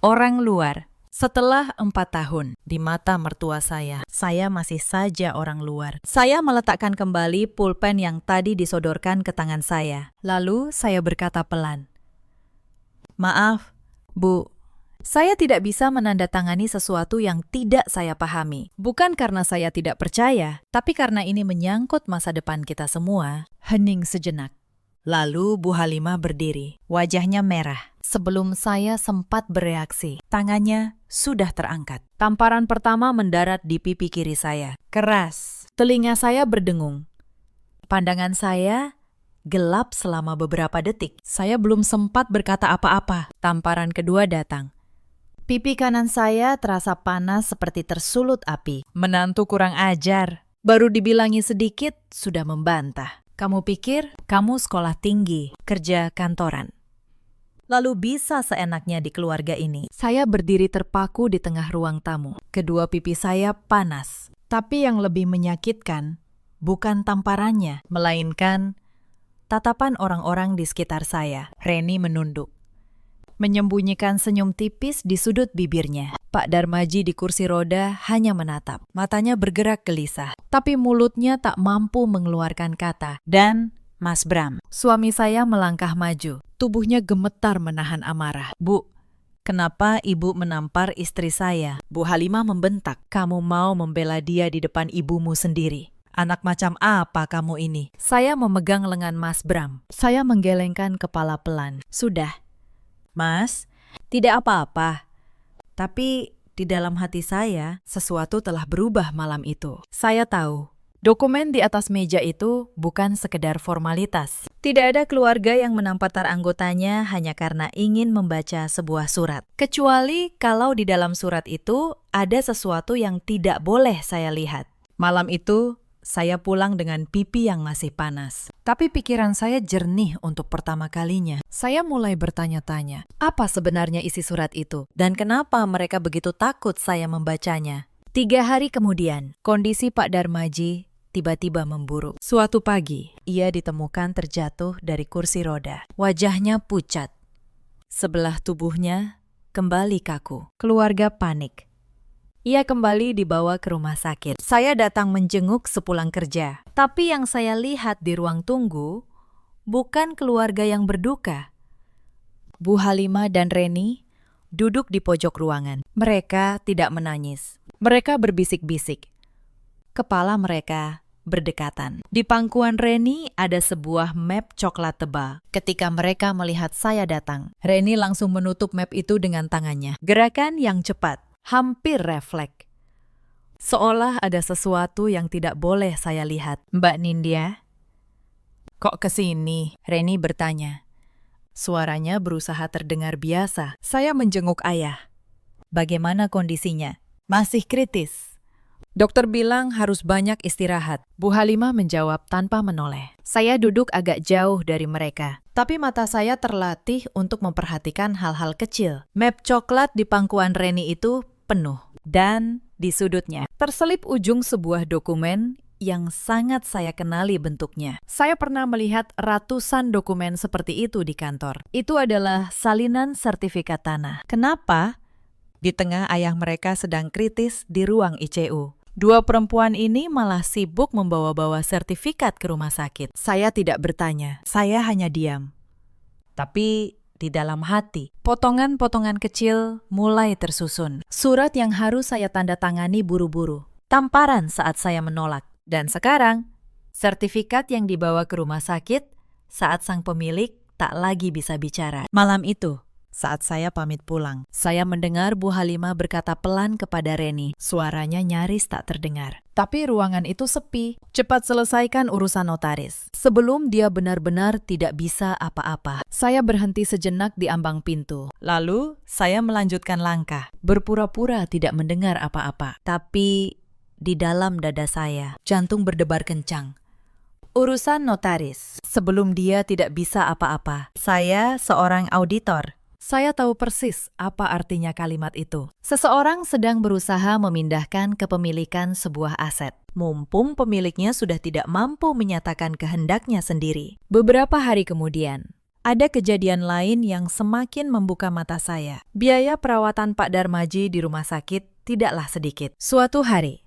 Orang luar. Setelah 4 tahun, di mata mertua saya masih saja orang luar. Saya meletakkan kembali pulpen yang tadi disodorkan ke tangan saya. Lalu saya berkata pelan. Maaf, Bu. Saya tidak bisa menandatangani sesuatu yang tidak saya pahami. Bukan karena saya tidak percaya, tapi karena ini menyangkut masa depan kita semua. Hening sejenak. Lalu Bu Halimah berdiri. Wajahnya merah. Sebelum saya sempat bereaksi, tangannya sudah terangkat. Tamparan pertama mendarat di pipi kiri saya. Keras. Telinga saya berdengung. Pandangan saya gelap selama beberapa detik. Saya belum sempat berkata apa-apa. Tamparan kedua datang. Pipi kanan saya terasa panas seperti tersulut api. Menantu kurang ajar. Baru dibilangi sedikit, sudah membantah. Kamu pikir kamu sekolah tinggi, kerja kantoran. Lalu bisa seenaknya di keluarga ini. Saya berdiri terpaku di tengah ruang tamu. Kedua pipi saya panas. Tapi yang lebih menyakitkan, bukan tamparannya, melainkan tatapan orang-orang di sekitar saya. Reni menunduk. Menyembunyikan senyum tipis di sudut bibirnya. Pak Darmaji di kursi roda hanya menatap. Matanya bergerak gelisah. Tapi mulutnya tak mampu mengeluarkan kata. Dan Mas Bram, suami saya melangkah maju. Tubuhnya gemetar menahan amarah. Bu, kenapa ibu menampar istri saya? Bu Halimah membentak. Kamu mau membela dia di depan ibumu sendiri. Anak macam apa kamu ini? Saya memegang lengan Mas Bram. Saya menggelengkan kepala pelan. Sudah. Mas, tidak apa-apa. Tapi di dalam hati saya, sesuatu telah berubah malam itu. Saya tahu. Dokumen di atas meja itu bukan sekedar formalitas. Tidak ada keluarga yang menampatar anggotanya hanya karena ingin membaca sebuah surat. Kecuali kalau di dalam surat itu ada sesuatu yang tidak boleh saya lihat. Malam itu, saya pulang dengan pipi yang masih panas. Tapi pikiran saya jernih untuk pertama kalinya. Saya mulai bertanya-tanya, apa sebenarnya isi surat itu? Dan kenapa mereka begitu takut saya membacanya? 3 hari kemudian, kondisi Pak Darmaji tiba-tiba memburuk. Suatu pagi, ia ditemukan terjatuh dari kursi roda. Wajahnya pucat. Sebelah tubuhnya kembali kaku. Keluarga panik. Ia kembali dibawa ke rumah sakit. Saya datang menjenguk sepulang kerja. Tapi yang saya lihat di ruang tunggu bukan keluarga yang berduka. Bu Halimah dan Reni duduk di pojok ruangan. Mereka tidak menangis. Mereka berbisik-bisik. Kepala mereka berdekatan. Di pangkuan Reni ada sebuah map coklat tebal. Ketika mereka melihat saya datang, Reni langsung menutup map itu dengan tangannya. Gerakan yang cepat, hampir refleks. Seolah ada sesuatu yang tidak boleh saya lihat. Mbak Nindya, kok kesini? Reni bertanya. Suaranya berusaha terdengar biasa. Saya menjenguk ayah. Bagaimana kondisinya? Masih kritis. Dokter bilang harus banyak istirahat. Bu Halimah menjawab tanpa menoleh. Saya duduk agak jauh dari mereka. Tapi mata saya terlatih untuk memperhatikan hal-hal kecil. Map coklat di pangkuan Reni itu penuh. Dan di sudutnya terselip ujung sebuah dokumen yang sangat saya kenali bentuknya. Saya pernah melihat ratusan dokumen seperti itu di kantor. Itu adalah salinan sertifikat tanah. Kenapa? Di tengah ayah mereka sedang kritis di ruang ICU. Dua perempuan ini malah sibuk membawa-bawa sertifikat ke rumah sakit. Saya tidak bertanya, saya hanya diam. Tapi di dalam hati, potongan-potongan kecil mulai tersusun. Surat yang harus saya tanda tangani buru-buru. Tamparan saat saya menolak. Dan sekarang, sertifikat yang dibawa ke rumah sakit saat sang pemilik tak lagi bisa bicara. Malam itu, saat saya pamit pulang, saya mendengar Bu Halimah berkata pelan kepada Reni. Suaranya nyaris tak terdengar. Tapi ruangan itu sepi. Cepat selesaikan urusan notaris. Sebelum dia benar-benar tidak bisa apa-apa. Saya berhenti sejenak di ambang pintu. Lalu, saya melanjutkan langkah. Berpura-pura tidak mendengar apa-apa. Tapi di dalam dada saya, jantung berdebar kencang. Urusan notaris. Sebelum dia tidak bisa apa-apa. Saya seorang auditor. Saya tahu persis apa artinya kalimat itu. Seseorang sedang berusaha memindahkan kepemilikan sebuah aset. Mumpung pemiliknya sudah tidak mampu menyatakan kehendaknya sendiri. Beberapa hari kemudian, ada kejadian lain yang semakin membuka mata saya. Biaya perawatan Pak Darmaji di rumah sakit tidaklah sedikit. Suatu hari,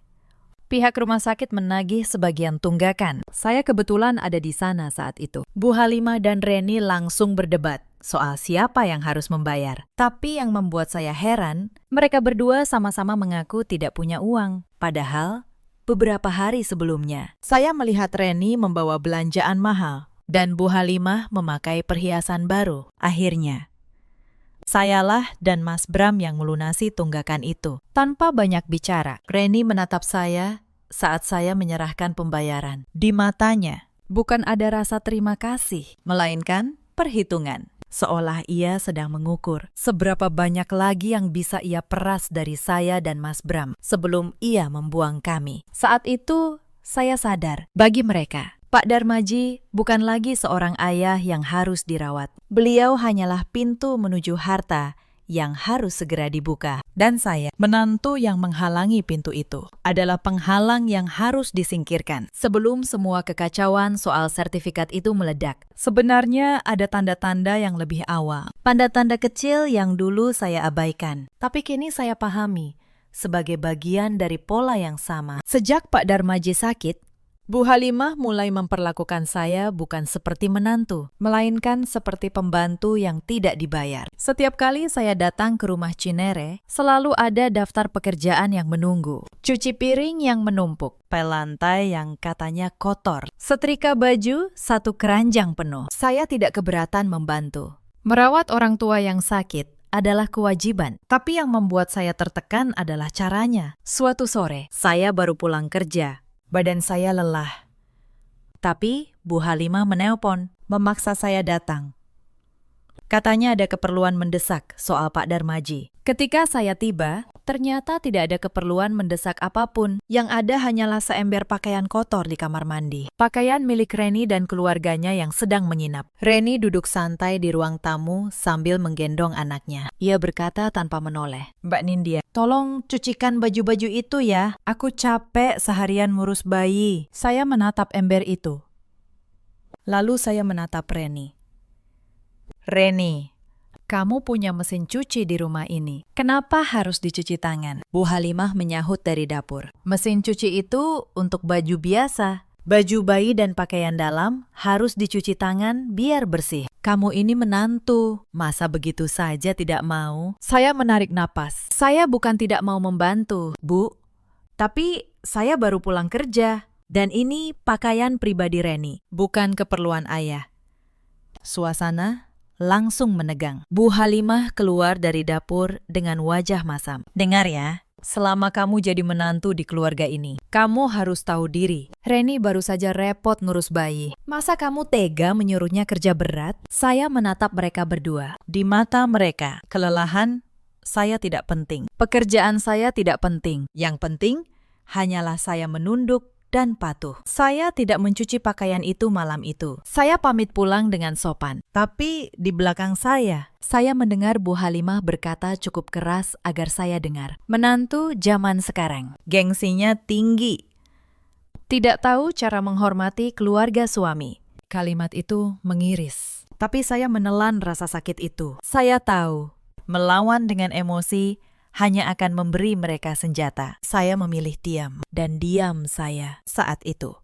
pihak rumah sakit menagih sebagian tunggakan. Saya kebetulan ada di sana saat itu. Bu Halimah dan Reni langsung berdebat soal siapa yang harus membayar. Tapi yang membuat saya heran, mereka berdua sama-sama mengaku tidak punya uang. Padahal, beberapa hari sebelumnya, saya melihat Reni membawa belanjaan mahal dan Bu Halimah memakai perhiasan baru. Akhirnya, sayalah dan Mas Bram yang melunasi tunggakan itu. Tanpa banyak bicara, Reni menatap saya saat saya menyerahkan pembayaran. Di matanya, bukan ada rasa terima kasih, melainkan perhitungan. Seolah ia sedang mengukur seberapa banyak lagi yang bisa ia peras dari saya dan Mas Bram sebelum ia membuang kami. Saat itu, saya sadar bagi mereka, Pak Darmaji bukan lagi seorang ayah yang harus dirawat. Beliau hanyalah pintu menuju harta yang harus segera dibuka. Dan saya, menantu yang menghalangi pintu itu, adalah penghalang yang harus disingkirkan sebelum semua kekacauan soal sertifikat itu meledak. Sebenarnya ada tanda-tanda yang lebih awal. Tanda-tanda kecil yang dulu saya abaikan. Tapi kini saya pahami sebagai bagian dari pola yang sama. Sejak Pak Darmaji sakit, Bu Halimah mulai memperlakukan saya bukan seperti menantu, melainkan seperti pembantu yang tidak dibayar. Setiap kali saya datang ke rumah Cinere, selalu ada daftar pekerjaan yang menunggu. Cuci piring yang menumpuk, pel lantai yang katanya kotor, setrika baju satu keranjang penuh. Saya tidak keberatan membantu. Merawat orang tua yang sakit adalah kewajiban, tapi yang membuat saya tertekan adalah caranya. Suatu sore, saya baru pulang kerja. Badan saya lelah. Tapi Bu Halimah menelpon, memaksa saya datang. Katanya ada keperluan mendesak soal Pak Darmaji. Ketika saya tiba, ternyata tidak ada keperluan mendesak apapun. Yang ada hanyalah seember pakaian kotor di kamar mandi. Pakaian milik Reni dan keluarganya yang sedang menginap. Reni duduk santai di ruang tamu sambil menggendong anaknya. Ia berkata tanpa menoleh, "Mbak Nindya, tolong cucikan baju-baju itu ya. Aku capek seharian ngurus bayi." Saya menatap ember itu. Lalu saya menatap Reni. "Reni, kamu punya mesin cuci di rumah ini. Kenapa harus dicuci tangan?" Bu Halimah menyahut dari dapur. "Mesin cuci itu untuk baju biasa. Baju bayi dan pakaian dalam harus dicuci tangan biar bersih. Kamu ini menantu, masa begitu saja tidak mau?" Saya menarik napas. "Saya bukan tidak mau membantu, Bu. Tapi saya baru pulang kerja. Dan ini pakaian pribadi Reni, bukan keperluan ayah." Suasana langsung menegang. Bu Halimah keluar dari dapur dengan wajah masam. "Dengar ya, selama kamu jadi menantu di keluarga ini, kamu harus tahu diri. Reni baru saja repot ngurus bayi. Masa kamu tega menyuruhnya kerja berat?" Saya menatap mereka berdua. Di mata mereka, kelelahan saya tidak penting. Pekerjaan saya tidak penting. Yang penting hanyalah saya menunduk dan patuh. Saya tidak mencuci pakaian itu malam itu. Saya pamit pulang dengan sopan. Tapi di belakang saya mendengar Bu Halimah berkata cukup keras agar saya dengar. Menantu zaman sekarang, gengsinya tinggi. Tidak tahu cara menghormati keluarga suami. Kalimat itu mengiris. Tapi saya menelan rasa sakit itu. Saya tahu, melawan dengan emosi hanya akan memberi mereka senjata. Saya memilih diam, dan diam saya saat itu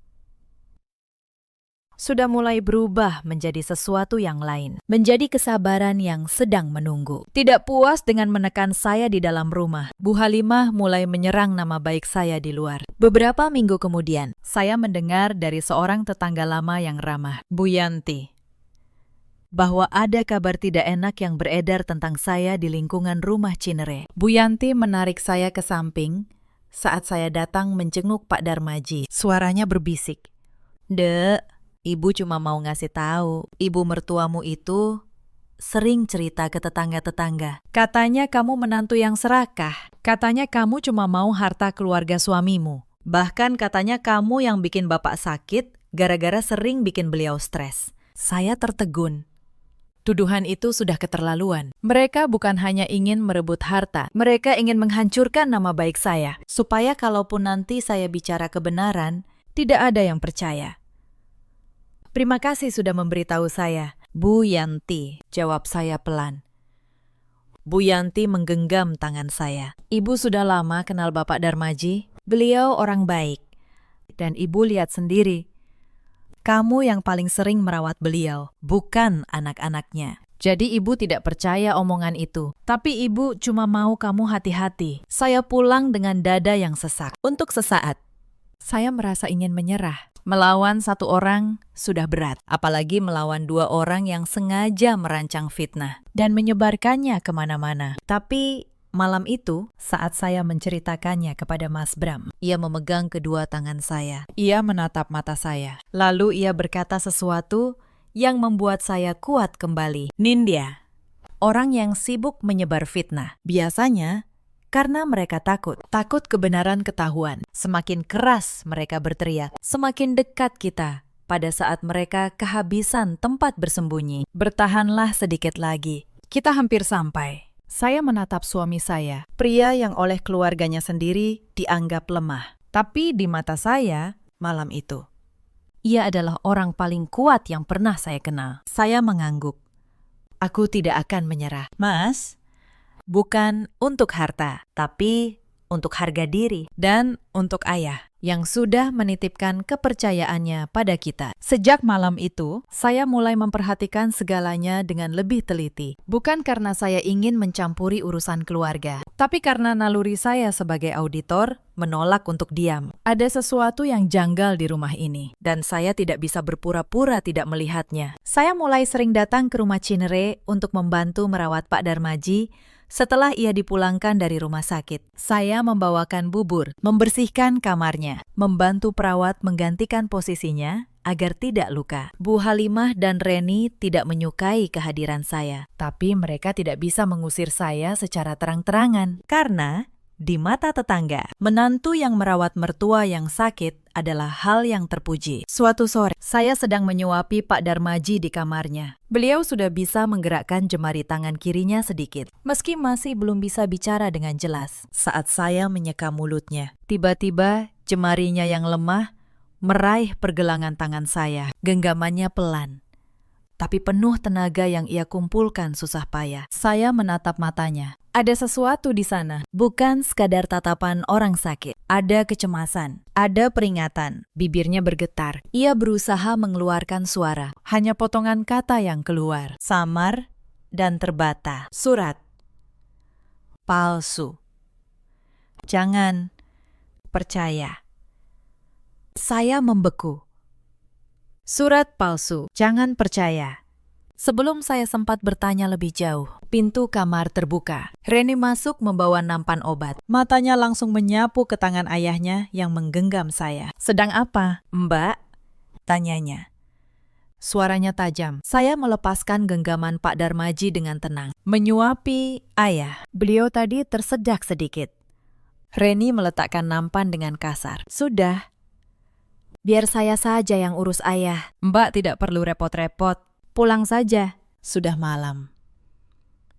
sudah mulai berubah menjadi sesuatu yang lain. Menjadi kesabaran yang sedang menunggu. Tidak puas dengan menekan saya di dalam rumah, Bu Halimah mulai menyerang nama baik saya di luar. Beberapa minggu kemudian, saya mendengar dari seorang tetangga lama yang ramah, Bu Yanti, bahwa ada kabar tidak enak yang beredar tentang saya di lingkungan rumah Cinere. Bu Yanti menarik saya ke samping saat saya datang menjenguk Pak Darmaji. Suaranya berbisik. "Dek, Ibu cuma mau ngasih tahu, ibu mertuamu itu sering cerita ke tetangga-tetangga. Katanya kamu menantu yang serakah. Katanya kamu cuma mau harta keluarga suamimu. Bahkan katanya kamu yang bikin bapak sakit gara-gara sering bikin beliau stres." Saya tertegun. Tuduhan itu sudah keterlaluan. Mereka bukan hanya ingin merebut harta, mereka ingin menghancurkan nama baik saya, supaya kalaupun nanti saya bicara kebenaran, tidak ada yang percaya. "Terima kasih sudah memberitahu saya, Bu Yanti," jawab saya pelan. Bu Yanti menggenggam tangan saya. "Ibu sudah lama kenal Bapak Darmaji. Beliau orang baik. Dan ibu lihat sendiri, kamu yang paling sering merawat beliau, bukan anak-anaknya. Jadi ibu tidak percaya omongan itu. Tapi ibu cuma mau kamu hati-hati." Saya pulang dengan dada yang sesak. Untuk sesaat, saya merasa ingin menyerah. Melawan satu orang sudah berat, apalagi melawan dua orang yang sengaja merancang fitnah dan menyebarkannya kemana-mana. Tapi malam itu, saat saya menceritakannya kepada Mas Bram, ia memegang kedua tangan saya. Ia menatap mata saya. Lalu ia berkata sesuatu yang membuat saya kuat kembali. "Nindya, orang yang sibuk menyebar fitnah, biasanya karena mereka takut kebenaran ketahuan. Semakin keras mereka berteriak, semakin dekat kita pada saat mereka kehabisan tempat bersembunyi. Bertahanlah sedikit lagi, kita hampir sampai." Saya menatap suami saya, pria yang oleh keluarganya sendiri dianggap lemah. Tapi di mata saya, malam itu, ia adalah orang paling kuat yang pernah saya kenal. Saya mengangguk. Aku tidak akan menyerah. "Mas, bukan untuk harta, tapi untuk harga diri dan untuk ayah yang sudah menitipkan kepercayaannya pada kita." Sejak malam itu, saya mulai memperhatikan segalanya dengan lebih teliti. Bukan karena saya ingin mencampuri urusan keluarga, tapi karena naluri saya sebagai auditor menolak untuk diam. Ada sesuatu yang janggal di rumah ini, dan saya tidak bisa berpura-pura tidak melihatnya. Saya mulai sering datang ke rumah Cinere untuk membantu merawat Pak Darmaji. Setelah ia dipulangkan dari rumah sakit, saya membawakan bubur, membersihkan kamarnya, membantu perawat menggantikan posisinya agar tidak luka. Bu Halimah dan Reni tidak menyukai kehadiran saya, tapi mereka tidak bisa mengusir saya secara terang-terangan. Karena di mata tetangga, menantu yang merawat mertua yang sakit adalah hal yang terpuji. Suatu sore, saya sedang menyuapi Pak Darmaji di kamarnya. Beliau sudah bisa menggerakkan jemari tangan kirinya sedikit, meski masih belum bisa bicara dengan jelas. Saat saya menyeka mulutnya, tiba-tiba jemarinya yang lemah meraih pergelangan tangan saya. Genggamannya pelan, tapi penuh tenaga yang ia kumpulkan susah payah. Saya menatap matanya. Ada sesuatu di sana, bukan sekadar tatapan orang sakit. Ada kecemasan, ada peringatan. Bibirnya bergetar. Ia berusaha mengeluarkan suara. Hanya potongan kata yang keluar, samar dan terbata. Surat palsu. Jangan percaya. Saya membeku. Surat palsu, jangan percaya. Sebelum saya sempat bertanya lebih jauh, pintu kamar terbuka. Reni masuk membawa nampan obat. Matanya langsung menyapu ke tangan ayahnya yang menggenggam saya. "Sedang apa, Mbak?" tanyanya. Suaranya tajam. Saya melepaskan genggaman Pak Darmaji dengan tenang. Menyuapi ayah. Beliau tadi tersedak sedikit. Reni meletakkan nampan dengan kasar. Sudah. Biar saya saja yang urus ayah. Mbak tidak perlu repot-repot. Pulang saja. Sudah malam.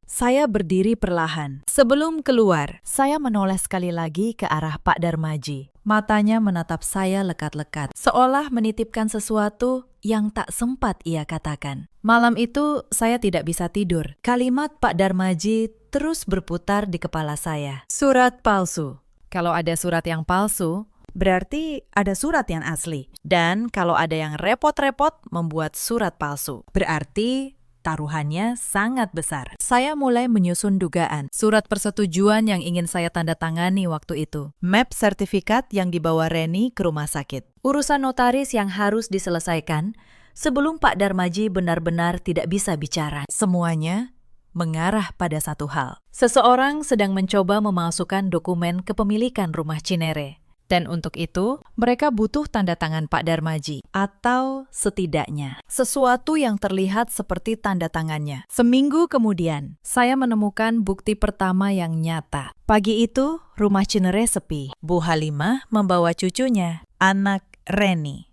Saya berdiri perlahan. Sebelum keluar, saya menoleh sekali lagi ke arah Pak Darmaji. Matanya menatap saya lekat-lekat, seolah menitipkan sesuatu yang tak sempat ia katakan. Malam itu, saya tidak bisa tidur. Kalimat Pak Darmaji terus berputar di kepala saya. Surat palsu. Kalau ada surat yang palsu, berarti ada surat yang asli. Dan kalau ada yang repot-repot membuat surat palsu, berarti taruhannya sangat besar. Saya mulai menyusun dugaan. Surat persetujuan yang ingin saya tanda tangani waktu itu. Map sertifikat yang dibawa Reni ke rumah sakit. Urusan notaris yang harus diselesaikan sebelum Pak Darmaji benar-benar tidak bisa bicara. Semuanya mengarah pada satu hal. Seseorang sedang mencoba memalsukan dokumen kepemilikan rumah Cinere. Dan untuk itu, mereka butuh tanda tangan Pak Darmaji, atau setidaknya sesuatu yang terlihat seperti tanda tangannya. Seminggu kemudian, saya menemukan bukti pertama yang nyata. Pagi itu, rumah Cinere sepi. Bu Halimah membawa cucunya, anak Reni,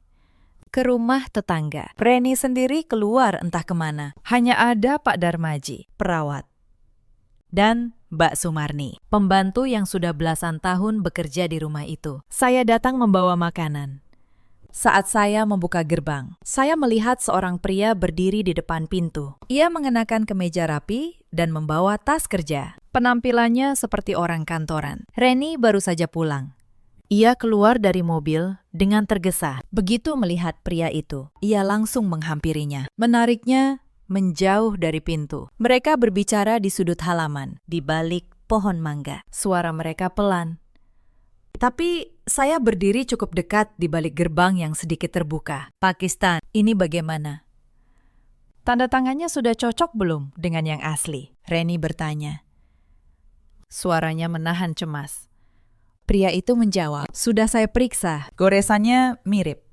ke rumah tetangga. Reni sendiri keluar entah kemana. Hanya ada Pak Darmaji, perawat, dan Mbak Sumarni, pembantu yang sudah belasan tahun bekerja di rumah itu. Saya datang membawa makanan. Saat saya membuka gerbang, saya melihat seorang pria berdiri di depan pintu. Ia mengenakan kemeja rapi dan membawa tas kerja. Penampilannya seperti orang kantoran. Reni baru saja pulang. Ia keluar dari mobil dengan tergesa. Begitu melihat pria itu, ia langsung menghampirinya. Menariknya menjauh dari pintu. Mereka berbicara di sudut halaman, di balik pohon mangga. Suara mereka pelan. Tapi saya berdiri cukup dekat di balik gerbang yang sedikit terbuka. Pakistan, ini bagaimana? Tanda tangannya sudah cocok belum dengan yang asli? Reni bertanya. Suaranya menahan cemas. Pria itu menjawab, sudah saya periksa, goresannya mirip.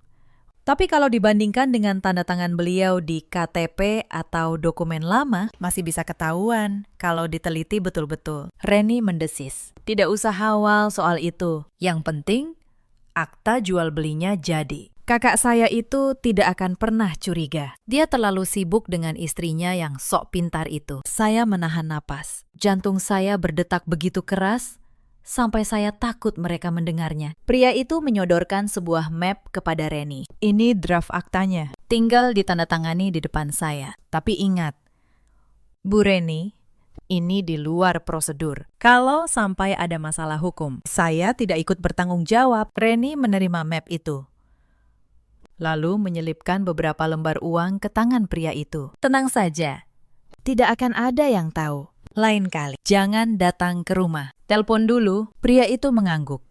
Tapi kalau dibandingkan dengan tanda tangan beliau di KTP atau dokumen lama, masih bisa ketahuan kalau diteliti betul-betul. Reni mendesis. Tidak usah khawatir soal itu. Yang penting, akta jual belinya jadi. Kakak saya itu tidak akan pernah curiga. Dia terlalu sibuk dengan istrinya yang sok pintar itu. Saya menahan napas. Jantung saya berdetak begitu keras, sampai saya takut mereka mendengarnya. Pria itu menyodorkan sebuah map kepada Reni. Ini draft aktanya. Tinggal ditandatangani di depan saya. Tapi ingat, Bu Reni, ini di luar prosedur. Kalau sampai ada masalah hukum, saya tidak ikut bertanggung jawab. Reni menerima map itu. Lalu menyelipkan beberapa lembar uang ke tangan pria itu. Tenang saja, tidak akan ada yang tahu. Lain kali, jangan datang ke rumah. Telepon dulu, pria itu mengangguk.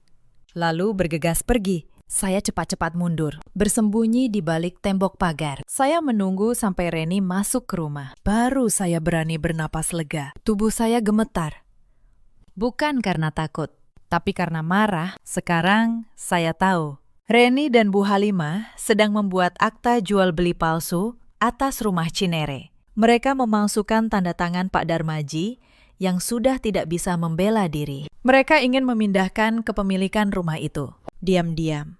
Lalu bergegas pergi. Saya cepat-cepat mundur, bersembunyi di balik tembok pagar. Saya menunggu sampai Reni masuk ke rumah. Baru saya berani bernapas lega. Tubuh saya gemetar. Bukan karena takut, tapi karena marah. Sekarang saya tahu. Reni dan Bu Halimah sedang membuat akta jual beli palsu atas rumah Cinere. Mereka memalsukan tanda tangan Pak Darmaji yang sudah tidak bisa membela diri. Mereka ingin memindahkan kepemilikan rumah itu, diam-diam,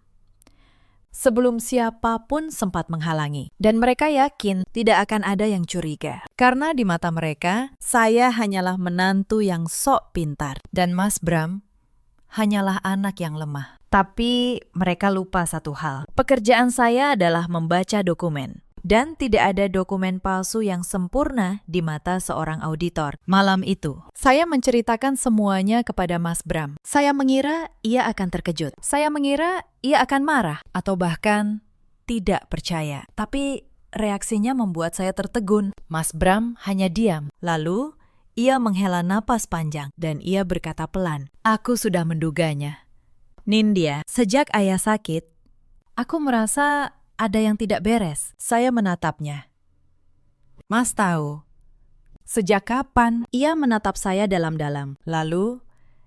sebelum siapapun sempat menghalangi. Dan mereka yakin tidak akan ada yang curiga. Karena di mata mereka, saya hanyalah menantu yang sok pintar. Dan Mas Bram hanyalah anak yang lemah. Tapi mereka lupa satu hal. Pekerjaan saya adalah membaca dokumen. Dan tidak ada dokumen palsu yang sempurna di mata seorang auditor. Malam itu, saya menceritakan semuanya kepada Mas Bram. Saya mengira ia akan terkejut. Saya mengira ia akan marah atau bahkan tidak percaya. Tapi reaksinya membuat saya tertegun. Mas Bram hanya diam. Lalu, ia menghela napas panjang dan ia berkata pelan, "Aku sudah menduganya. Nindya, sejak ayah sakit, aku merasa ada yang tidak beres." Saya menatapnya. "Mas tahu, sejak kapan?" Ia menatap saya dalam-dalam. Lalu,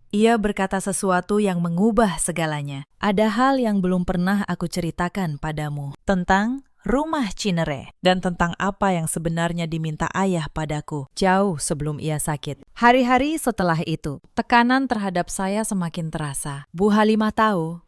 ia berkata sesuatu yang mengubah segalanya. "Ada hal yang belum pernah aku ceritakan padamu tentang rumah Cinere, dan tentang apa yang sebenarnya diminta ayah padaku jauh sebelum ia sakit. Hari-hari setelah itu, tekanan terhadap saya semakin terasa. Bu Halimah tahu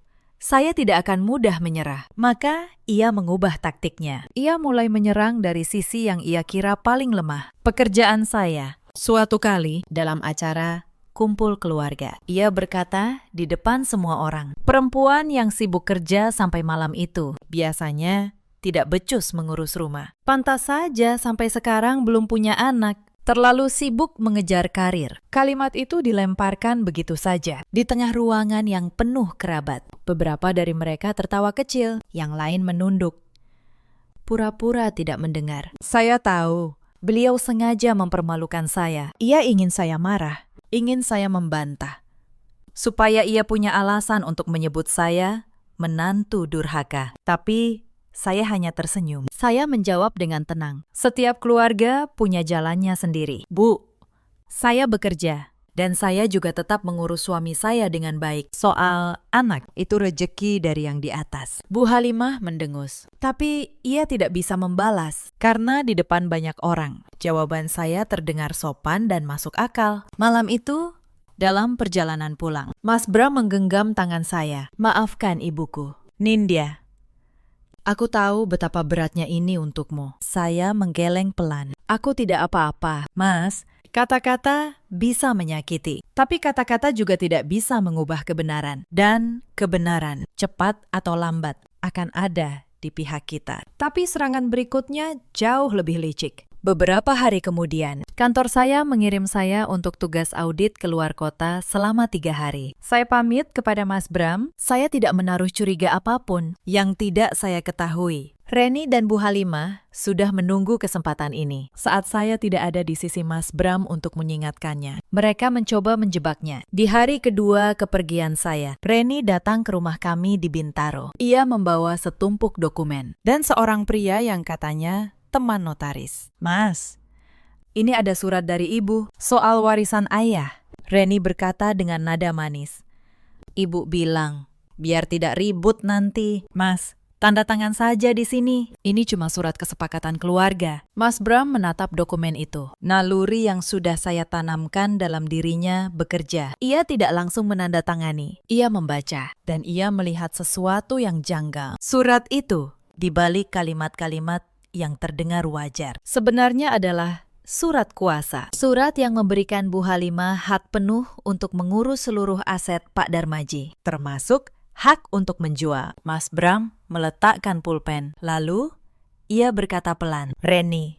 saya tidak akan mudah menyerah, maka ia mengubah taktiknya. Ia mulai menyerang dari sisi yang ia kira paling lemah, pekerjaan saya. Suatu kali dalam acara kumpul keluarga, ia berkata di depan semua orang, perempuan yang sibuk kerja sampai malam itu biasanya tidak becus mengurus rumah. Pantas saja sampai sekarang belum punya anak. Terlalu sibuk mengejar karir. Kalimat itu dilemparkan begitu saja di tengah ruangan yang penuh kerabat. Beberapa dari mereka tertawa kecil, yang lain menunduk, pura-pura tidak mendengar. Saya tahu, beliau sengaja mempermalukan saya. Ia ingin saya marah, ingin saya membantah, supaya ia punya alasan untuk menyebut saya menantu durhaka. Tapi saya hanya tersenyum. Saya menjawab dengan tenang. Setiap keluarga punya jalannya sendiri. Bu, saya bekerja. Dan saya juga tetap mengurus suami saya dengan baik. Soal anak, itu rejeki dari yang di atas. Bu Halimah mendengus. Tapi ia tidak bisa membalas. Karena di depan banyak orang. Jawaban saya terdengar sopan dan masuk akal. Malam itu, dalam perjalanan pulang, Mas Bram menggenggam tangan saya. Maafkan ibuku. Nindya, aku tahu betapa beratnya ini untukmu. Saya menggeleng pelan. Aku tidak apa-apa, Mas. Kata-kata bisa menyakiti, tapi kata-kata juga tidak bisa mengubah kebenaran. Dan kebenaran, cepat atau lambat, akan ada di pihak kita. Tapi serangan berikutnya jauh lebih licik. Beberapa hari kemudian, kantor saya mengirim saya untuk tugas audit ke luar kota selama 3 hari. Saya pamit kepada Mas Bram, saya tidak menaruh curiga apapun yang tidak saya ketahui. Reni dan Bu Halimah sudah menunggu kesempatan ini. Saat saya tidak ada di sisi Mas Bram untuk mengingatkannya, mereka mencoba menjebaknya. Di hari kedua kepergian saya, Reni datang ke rumah kami di Bintaro. Ia membawa setumpuk dokumen dan seorang pria yang katanya teman notaris. Mas, ini ada surat dari ibu soal warisan ayah. Reni berkata dengan nada manis. Ibu bilang, biar tidak ribut nanti. Mas, tanda tangan saja di sini. Ini cuma surat kesepakatan keluarga. Mas Bram menatap dokumen itu. Naluri yang sudah saya tanamkan dalam dirinya bekerja. Ia tidak langsung menandatangani. Ia membaca, dan ia melihat sesuatu yang janggal. Surat itu, di balik kalimat-kalimat yang terdengar wajar, sebenarnya adalah surat kuasa. Surat yang memberikan Bu Halimah hak penuh untuk mengurus seluruh aset Pak Darmaji, termasuk hak untuk menjual. Mas Bram meletakkan pulpen. Lalu, ia berkata pelan, Reni,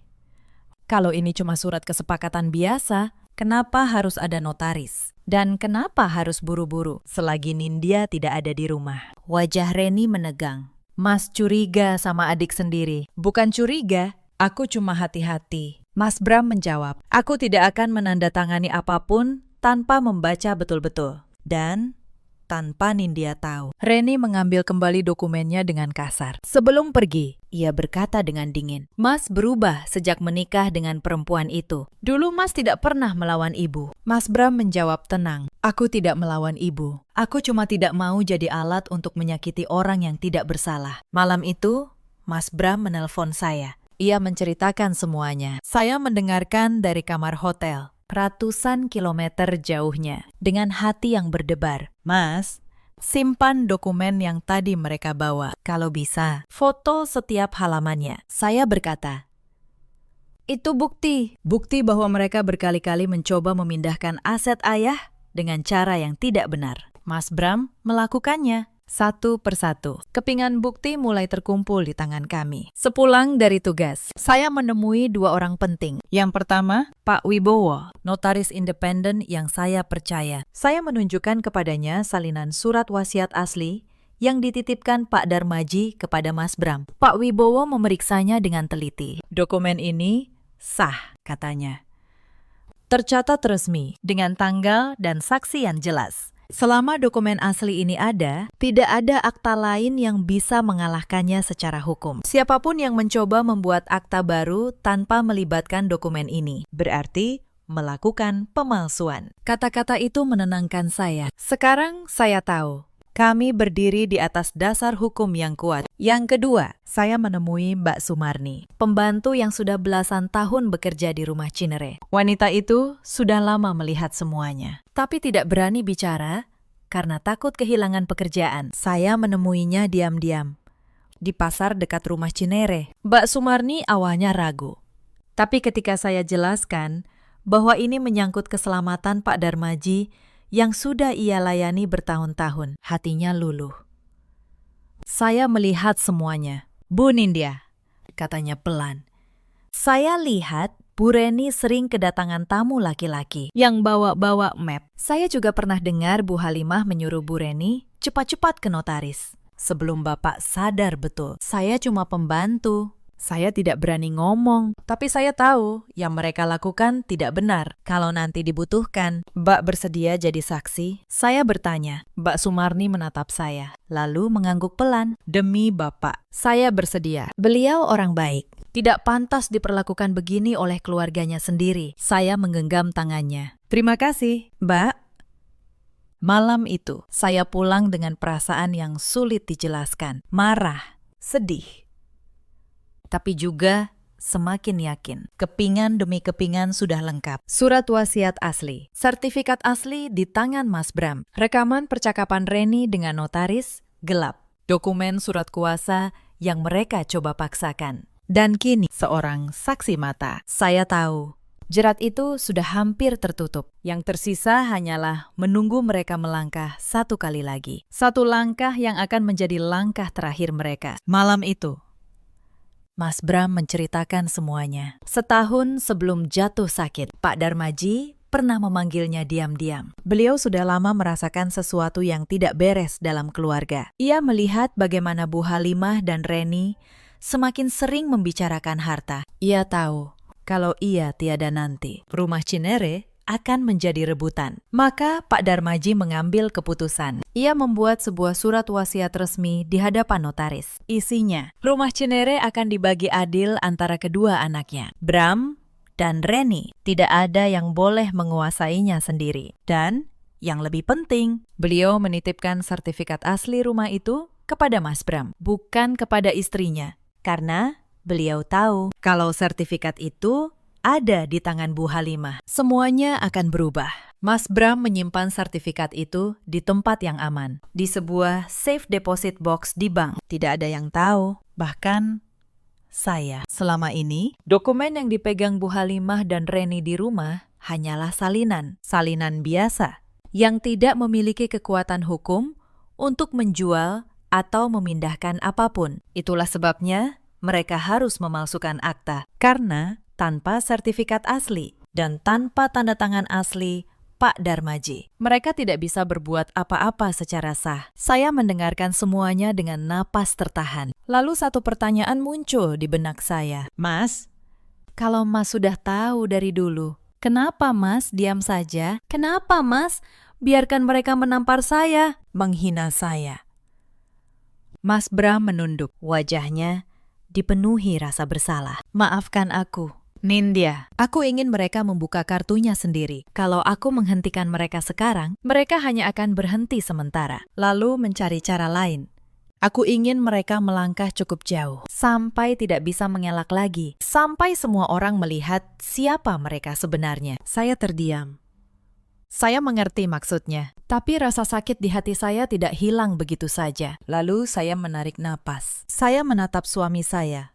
kalau ini cuma surat kesepakatan biasa, kenapa harus ada notaris? Dan kenapa harus buru-buru selagi Nindya tidak ada di rumah? Wajah Reni menegang. Mas curiga sama adik sendiri. Bukan curiga, aku cuma hati-hati. Mas Bram menjawab, aku tidak akan menandatangani apapun tanpa membaca betul-betul. Dan tanpa Nindya tahu. Reni mengambil kembali dokumennya dengan kasar. Sebelum pergi, ia berkata dengan dingin, Mas berubah sejak menikah dengan perempuan itu. Dulu Mas tidak pernah melawan ibu. Mas Bram menjawab tenang, aku tidak melawan ibu. Aku cuma tidak mau jadi alat untuk menyakiti orang yang tidak bersalah. Malam itu, Mas Bram menelpon saya. Ia menceritakan semuanya. Saya mendengarkan dari kamar hotel. Ratusan kilometer jauhnya, dengan hati yang berdebar. Mas, simpan dokumen yang tadi mereka bawa. Kalau bisa, foto setiap halamannya. Saya berkata, itu bukti. Bukti bahwa mereka berkali-kali mencoba memindahkan aset ayah dengan cara yang tidak benar. Mas Bram melakukannya. Satu persatu, kepingan bukti mulai terkumpul di tangan kami. Sepulang dari tugas, saya menemui 2 orang penting. Yang pertama, Pak Wibowo, notaris independen yang saya percaya. Saya menunjukkan kepadanya salinan surat wasiat asli yang dititipkan Pak Darmaji kepada Mas Bram. Pak Wibowo memeriksanya dengan teliti. Dokumen ini sah, katanya. Tercatat resmi dengan tanggal dan saksi yang jelas. Selama dokumen asli ini ada, tidak ada akta lain yang bisa mengalahkannya secara hukum. Siapapun yang mencoba membuat akta baru tanpa melibatkan dokumen ini, berarti melakukan pemalsuan. Kata-kata itu menenangkan saya. Sekarang saya tahu, Kami berdiri di atas dasar hukum yang kuat. Yang kedua, saya menemui Mbak Sumarni, pembantu yang sudah belasan tahun bekerja di rumah Cinere. Wanita itu sudah lama melihat semuanya, tapi tidak berani bicara karena takut kehilangan pekerjaan. Saya menemuinya diam-diam di pasar dekat rumah Cinere. Mbak Sumarni awalnya ragu, tapi ketika saya jelaskan bahwa ini menyangkut keselamatan Pak Darmaji yang sudah ia layani bertahun-tahun, hatinya luluh. Saya melihat semuanya. Bu Nindya, katanya pelan. Saya lihat Bu Reni sering kedatangan tamu laki-laki yang bawa-bawa map. Saya juga pernah dengar Bu Halimah menyuruh Bu Reni cepat-cepat ke notaris. Sebelum Bapak sadar betul, saya cuma pembantu. Saya tidak berani ngomong, tapi saya tahu yang mereka lakukan tidak benar. Kalau nanti dibutuhkan, Mbak bersedia jadi saksi? Saya bertanya. Mbak Sumarni menatap saya, lalu mengangguk pelan. Demi Bapak, saya bersedia. Beliau orang baik. Tidak pantas diperlakukan begini oleh keluarganya sendiri. Saya menggenggam tangannya. Terima kasih, Mbak. Malam itu, saya pulang dengan perasaan yang sulit dijelaskan. Marah, sedih, tapi juga semakin yakin. Kepingan demi kepingan sudah lengkap. Surat wasiat asli, sertifikat asli di tangan Mas Bram. Rekaman percakapan Reni dengan notaris gelap. Dokumen surat kuasa yang mereka coba paksakan. Dan kini seorang saksi mata. Saya tahu, jerat itu sudah hampir tertutup. Yang tersisa hanyalah menunggu mereka melangkah satu kali lagi. Satu langkah yang akan menjadi langkah terakhir mereka. Malam itu, Mas Bram menceritakan semuanya. Setahun sebelum jatuh sakit, Pak Darmaji pernah memanggilnya diam-diam. Beliau sudah lama merasakan sesuatu yang tidak beres dalam keluarga. Ia melihat bagaimana Bu Halimah dan Reni semakin sering membicarakan harta. Ia tahu kalau ia tiada nanti, rumah Cinere akan menjadi rebutan. Maka Pak Darmaji mengambil keputusan. Ia membuat sebuah surat wasiat resmi di hadapan notaris. Isinya, rumah Cinere akan dibagi adil antara kedua anaknya, Bram dan Reni. Tidak ada yang boleh menguasainya sendiri. Dan yang lebih penting, beliau menitipkan sertifikat asli rumah itu kepada Mas Bram, bukan kepada istrinya. Karena beliau tahu kalau sertifikat itu ada di tangan Bu Halimah, semuanya akan berubah. Mas Bram menyimpan sertifikat itu di tempat yang aman, di sebuah safe deposit box di bank. Tidak ada yang tahu, bahkan saya. Selama ini, dokumen yang dipegang Bu Halimah dan Reni di rumah hanyalah salinan biasa yang tidak memiliki kekuatan hukum untuk menjual atau memindahkan apapun. Itulah sebabnya mereka harus memalsukan akta, karena tanpa sertifikat asli dan tanpa tanda tangan asli Pak Darmaji, mereka tidak bisa berbuat apa-apa secara sah. Saya mendengarkan semuanya dengan napas tertahan. Lalu satu pertanyaan muncul di benak saya. Mas, kalau Mas sudah tahu dari dulu, kenapa Mas diam saja? Kenapa Mas biarkan mereka menampar saya, menghina saya? Mas Bram menunduk. Wajahnya dipenuhi rasa bersalah. Maafkan aku, Nindya. Aku ingin mereka membuka kartunya sendiri. Kalau aku menghentikan mereka sekarang, mereka hanya akan berhenti sementara, lalu mencari cara lain. Aku ingin mereka melangkah cukup jauh, sampai tidak bisa mengelak lagi, sampai semua orang melihat siapa mereka sebenarnya. Saya terdiam. Saya mengerti maksudnya, tapi rasa sakit di hati saya tidak hilang begitu saja. Lalu saya menarik napas. Saya menatap suami saya.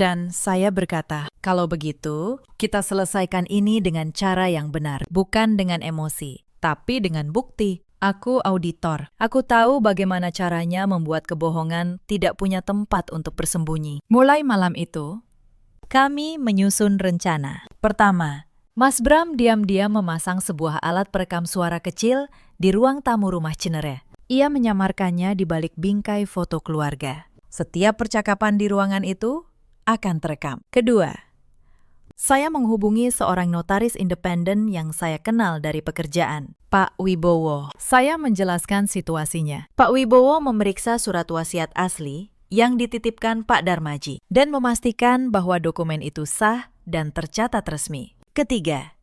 Dan saya berkata, kalau begitu, kita selesaikan ini dengan cara yang benar. Bukan dengan emosi, tapi dengan bukti. Aku auditor. Aku tahu bagaimana caranya membuat kebohongan tidak punya tempat untuk bersembunyi. Mulai malam itu, kami menyusun rencana. Pertama, Mas Bram diam-diam memasang sebuah alat perekam suara kecil di ruang tamu rumah Cinere. Ia menyamarkannya di balik bingkai foto keluarga. Setiap percakapan di ruangan itu akan terekam. Kedua, saya menghubungi seorang notaris independen yang saya kenal dari pekerjaan, Pak Wibowo. Saya menjelaskan situasinya. Pak Wibowo memeriksa surat wasiat asli yang dititipkan Pak Darmaji dan memastikan bahwa dokumen itu sah dan tercatat resmi. Ketiga,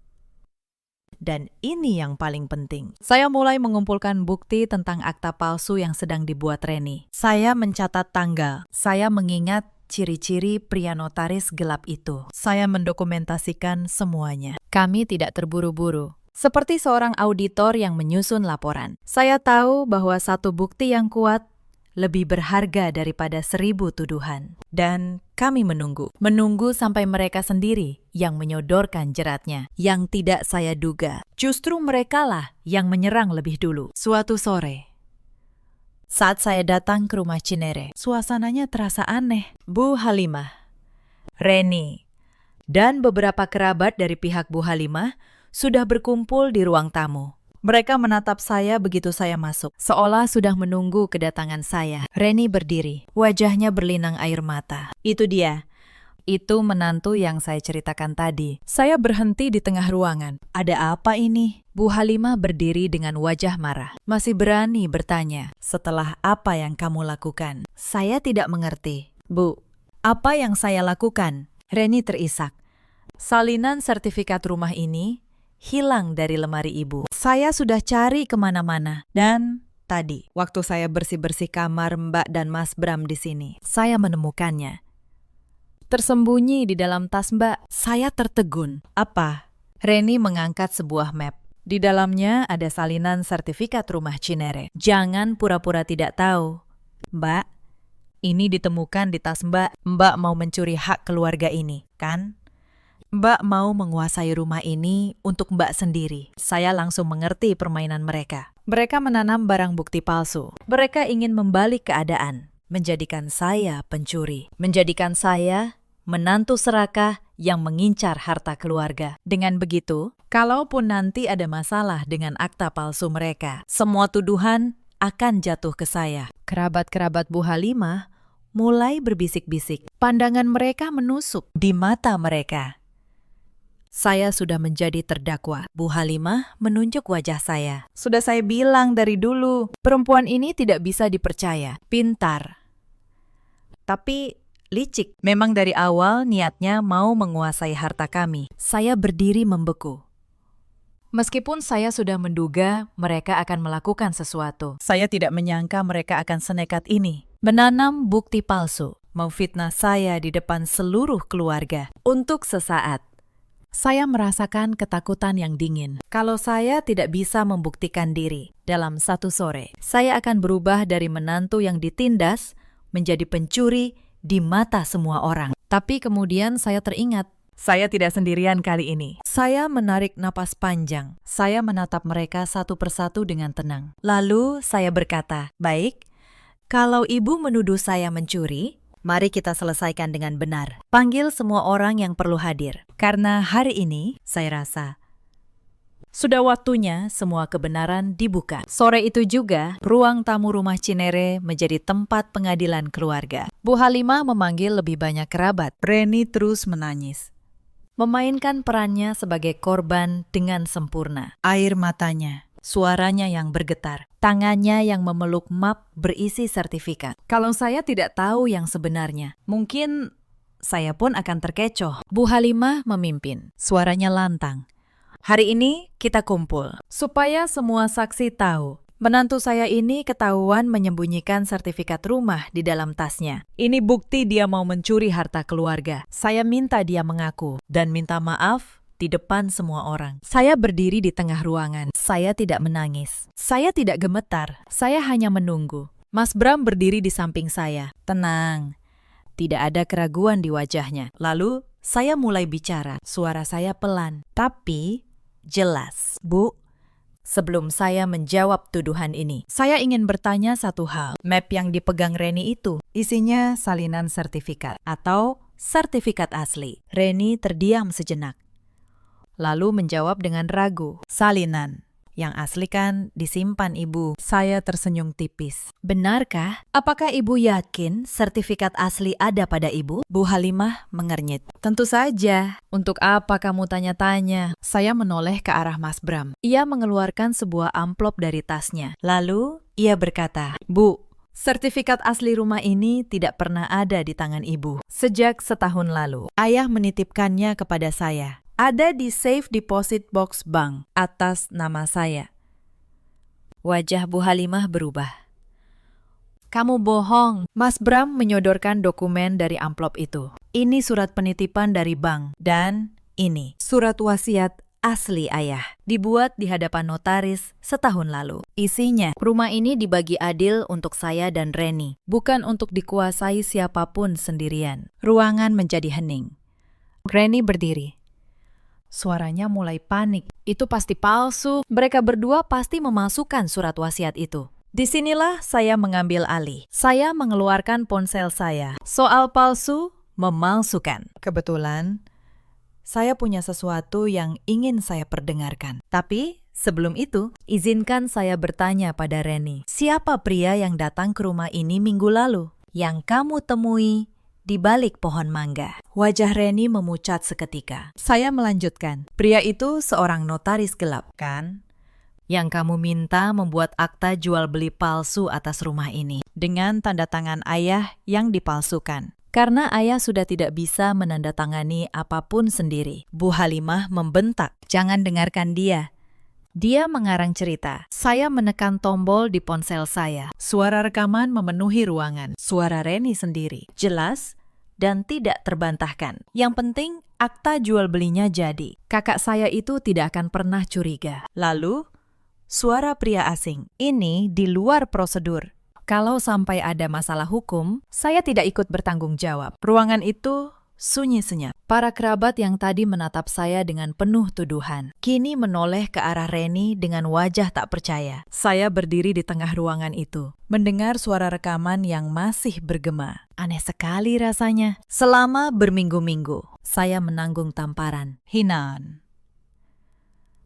Dan ini yang paling penting. Saya mulai mengumpulkan bukti tentang akta palsu yang sedang dibuat Reni. Saya mencatat tanggal. Saya mengingat ciri-ciri pria notaris gelap itu. Saya mendokumentasikan semuanya. Kami tidak terburu-buru. Seperti seorang auditor yang menyusun laporan. Saya tahu bahwa satu bukti yang kuat lebih berharga daripada 1000 tuduhan. Dan kami menunggu. Menunggu sampai mereka sendiri yang menyodorkan jeratnya. Yang tidak saya duga. Justru merekalah yang menyerang lebih dulu. Suatu sore, saat saya datang ke rumah Cinere, suasananya terasa aneh. Bu Halimah, Reni, dan beberapa kerabat dari pihak Bu Halimah sudah berkumpul di ruang tamu. Mereka menatap saya begitu saya masuk, seolah sudah menunggu kedatangan saya. Reni berdiri, wajahnya berlinang air mata. Itu dia. Itu menantu yang saya ceritakan tadi. Saya berhenti di tengah ruangan. Ada apa ini? Bu Halimah berdiri dengan wajah marah. Masih berani bertanya, setelah apa yang kamu lakukan? Saya tidak mengerti. Bu, apa yang saya lakukan? Reni terisak. Salinan sertifikat rumah ini hilang dari lemari ibu. Saya sudah cari kemana-mana. Dan tadi, waktu saya bersih-bersih kamar Mbak dan Mas Bram di sini, saya menemukannya. Tersembunyi di dalam tas Mbak. Saya tertegun. Apa? Reni mengangkat sebuah map. Di dalamnya ada salinan sertifikat rumah Cinere. Jangan pura-pura tidak tahu. Mbak, ini ditemukan di tas Mbak. Mbak mau mencuri hak keluarga ini, kan? Mbak mau menguasai rumah ini untuk Mbak sendiri. Saya langsung mengerti permainan mereka. Mereka menanam barang bukti palsu. Mereka ingin membalik keadaan, menjadikan saya pencuri, menjadikan saya menantu serakah yang mengincar harta keluarga. Dengan begitu, kalaupun nanti ada masalah dengan akta palsu mereka, semua tuduhan akan jatuh ke saya. Kerabat-kerabat Bu Halimah mulai berbisik-bisik. Pandangan mereka menusuk di mata mereka. Saya sudah menjadi terdakwa. Bu Halimah menunjuk wajah saya. Sudah saya bilang dari dulu, perempuan ini tidak bisa dipercaya. Pintar, tapi licik. Memang dari awal niatnya mau menguasai harta kami. Saya berdiri membeku. Meskipun saya sudah menduga mereka akan melakukan sesuatu, saya tidak menyangka mereka akan senekat ini. Menanam bukti palsu, memfitnah saya di depan seluruh keluarga. Untuk sesaat, saya merasakan ketakutan yang dingin. Kalau saya tidak bisa membuktikan diri, dalam satu sore, saya akan berubah dari menantu yang ditindas menjadi pencuri di mata semua orang. Tapi kemudian saya teringat, saya tidak sendirian kali ini. Saya menarik napas panjang. Saya menatap mereka satu persatu dengan tenang. Lalu saya berkata, baik, kalau ibu menuduh saya mencuri, mari kita selesaikan dengan benar. Panggil semua orang yang perlu hadir. Karena hari ini, saya rasa, sudah waktunya semua kebenaran dibuka. Sore itu juga, ruang tamu rumah Cinere menjadi tempat pengadilan keluarga. Bu Halimah memanggil lebih banyak kerabat. Reni terus menangis, memainkan perannya sebagai korban dengan sempurna. Air matanya, suaranya yang bergetar, tangannya yang memeluk map berisi sertifikat. Kalau saya tidak tahu yang sebenarnya, mungkin saya pun akan terkecoh. Bu Halimah memimpin, suaranya lantang. Hari ini kita kumpul, supaya semua saksi tahu. Menantu saya ini ketahuan menyembunyikan sertifikat rumah di dalam tasnya. Ini bukti dia mau mencuri harta keluarga. Saya minta dia mengaku dan minta maaf di depan semua orang. Saya berdiri di tengah ruangan. Saya tidak menangis. Saya tidak gemetar. Saya hanya menunggu. Mas Bram berdiri di samping saya. Tenang. Tidak ada keraguan di wajahnya. Lalu saya mulai bicara. Suara saya pelan, tapi jelas. Bu, sebelum saya menjawab tuduhan ini, saya ingin bertanya satu hal. Map yang dipegang Reni itu, isinya salinan sertifikat atau sertifikat asli. Reni terdiam sejenak, lalu menjawab dengan ragu. Salinan. Yang asli kan disimpan ibu. Saya tersenyum tipis. Benarkah? Apakah ibu yakin sertifikat asli ada pada ibu? Bu Halimah mengernyit. Tentu saja. Untuk apa kamu tanya-tanya? Saya menoleh ke arah Mas Bram. Ia mengeluarkan sebuah amplop dari tasnya. Lalu ia berkata, Bu, sertifikat asli rumah ini tidak pernah ada di tangan ibu. Sejak setahun lalu, ayah menitipkannya kepada saya. Ada di safe deposit box bank atas nama saya. Wajah Bu Halimah berubah. Kamu bohong. Mas Bram menyodorkan dokumen dari amplop itu. Ini surat penitipan dari bank. Dan ini surat wasiat asli ayah. Dibuat di hadapan notaris setahun lalu. Isinya, rumah ini dibagi adil untuk saya dan Reni. Bukan untuk dikuasai siapapun sendirian. Ruangan menjadi hening. Reni berdiri. Suaranya mulai panik. Itu pasti palsu. Mereka berdua pasti memasukkan surat wasiat itu. Disinilah saya mengambil alih. Saya mengeluarkan ponsel saya. Soal palsu, memalsukan. Kebetulan, saya punya sesuatu yang ingin saya perdengarkan. Tapi, sebelum itu, izinkan saya bertanya pada Reni. Siapa pria yang datang ke rumah ini minggu lalu? Yang kamu temui di balik pohon mangga. Wajah Reni memucat seketika. Saya melanjutkan. Pria itu seorang notaris gelap, kan? Yang kamu minta membuat akta jual beli palsu atas rumah ini dengan tanda tangan ayah yang dipalsukan. Karena ayah sudah tidak bisa menandatangani apapun sendiri. Bu Halimah membentak, jangan dengarkan dia. Dia mengarang cerita. Saya menekan tombol di ponsel saya. Suara rekaman memenuhi ruangan. Suara Reni sendiri. Jelas dan tidak terbantahkan. Yang penting, akta jual belinya jadi. Kakak saya itu tidak akan pernah curiga. Lalu, suara pria asing. Ini di luar prosedur. Kalau sampai ada masalah hukum, saya tidak ikut bertanggung jawab. Ruangan itu sunyi senyap. Para kerabat yang tadi menatap saya dengan penuh tuduhan, kini menoleh ke arah Reni dengan wajah tak percaya. Saya berdiri di tengah ruangan itu, mendengar suara rekaman yang masih bergema. Aneh sekali rasanya. Selama berminggu-minggu, saya menanggung tamparan, hinaan,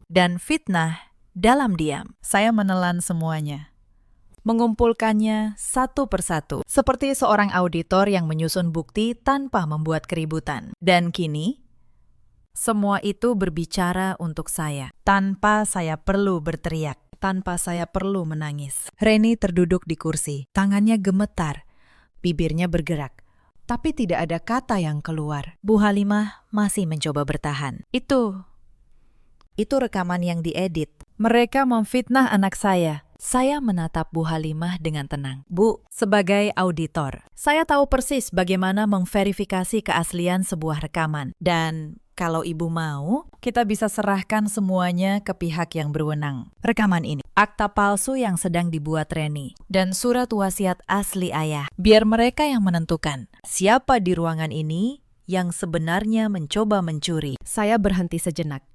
dan fitnah. Dalam diam, saya menelan semuanya. Mengumpulkannya satu persatu, seperti seorang auditor yang menyusun bukti tanpa membuat keributan. Dan kini, semua itu berbicara untuk saya, tanpa saya perlu berteriak, tanpa saya perlu menangis. Reni terduduk di kursi, tangannya gemetar, bibirnya bergerak, tapi tidak ada kata yang keluar. Bu Halimah masih mencoba bertahan. Itu rekaman yang diedit. Mereka memfitnah anak saya. Saya menatap Bu Halimah dengan tenang. Bu, sebagai auditor, saya tahu persis bagaimana memverifikasi keaslian sebuah rekaman. Dan kalau ibu mau, kita bisa serahkan semuanya ke pihak yang berwenang. Rekaman ini, akta palsu yang sedang dibuat Reni, dan surat wasiat asli ayah. Biar mereka yang menentukan siapa di ruangan ini yang sebenarnya mencoba mencuri. Saya berhenti sejenak.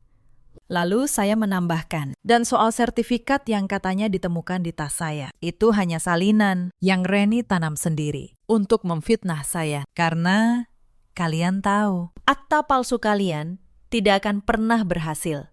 Lalu saya menambahkan, dan soal sertifikat yang katanya ditemukan di tas saya, itu hanya salinan yang Reni tanam sendiri untuk memfitnah saya. Karena kalian tahu, akta palsu kalian tidak akan pernah berhasil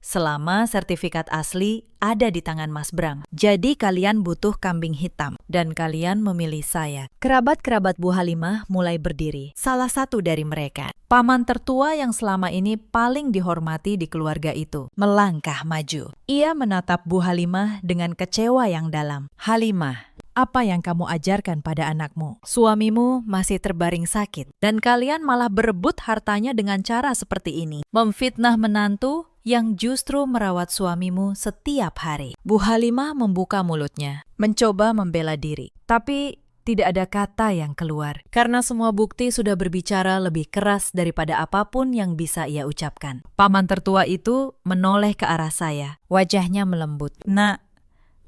selama sertifikat asli ada di tangan Mas Bram. Jadi kalian butuh kambing hitam, dan kalian memilih saya. Kerabat-kerabat Bu Halimah mulai berdiri. Salah satu dari mereka, paman tertua yang selama ini paling dihormati di keluarga itu, melangkah maju. Ia menatap Bu Halimah dengan kecewa yang dalam. Halimah, apa yang kamu ajarkan pada anakmu? Suamimu masih terbaring sakit, dan kalian malah berebut hartanya dengan cara seperti ini. Memfitnah menantu yang justru merawat suamimu setiap hari. Bu Halimah membuka mulutnya, mencoba membela diri. Tapi tidak ada kata yang keluar, karena semua bukti sudah berbicara lebih keras daripada apapun yang bisa ia ucapkan. Paman tertua itu menoleh ke arah saya, wajahnya melembut. Nak,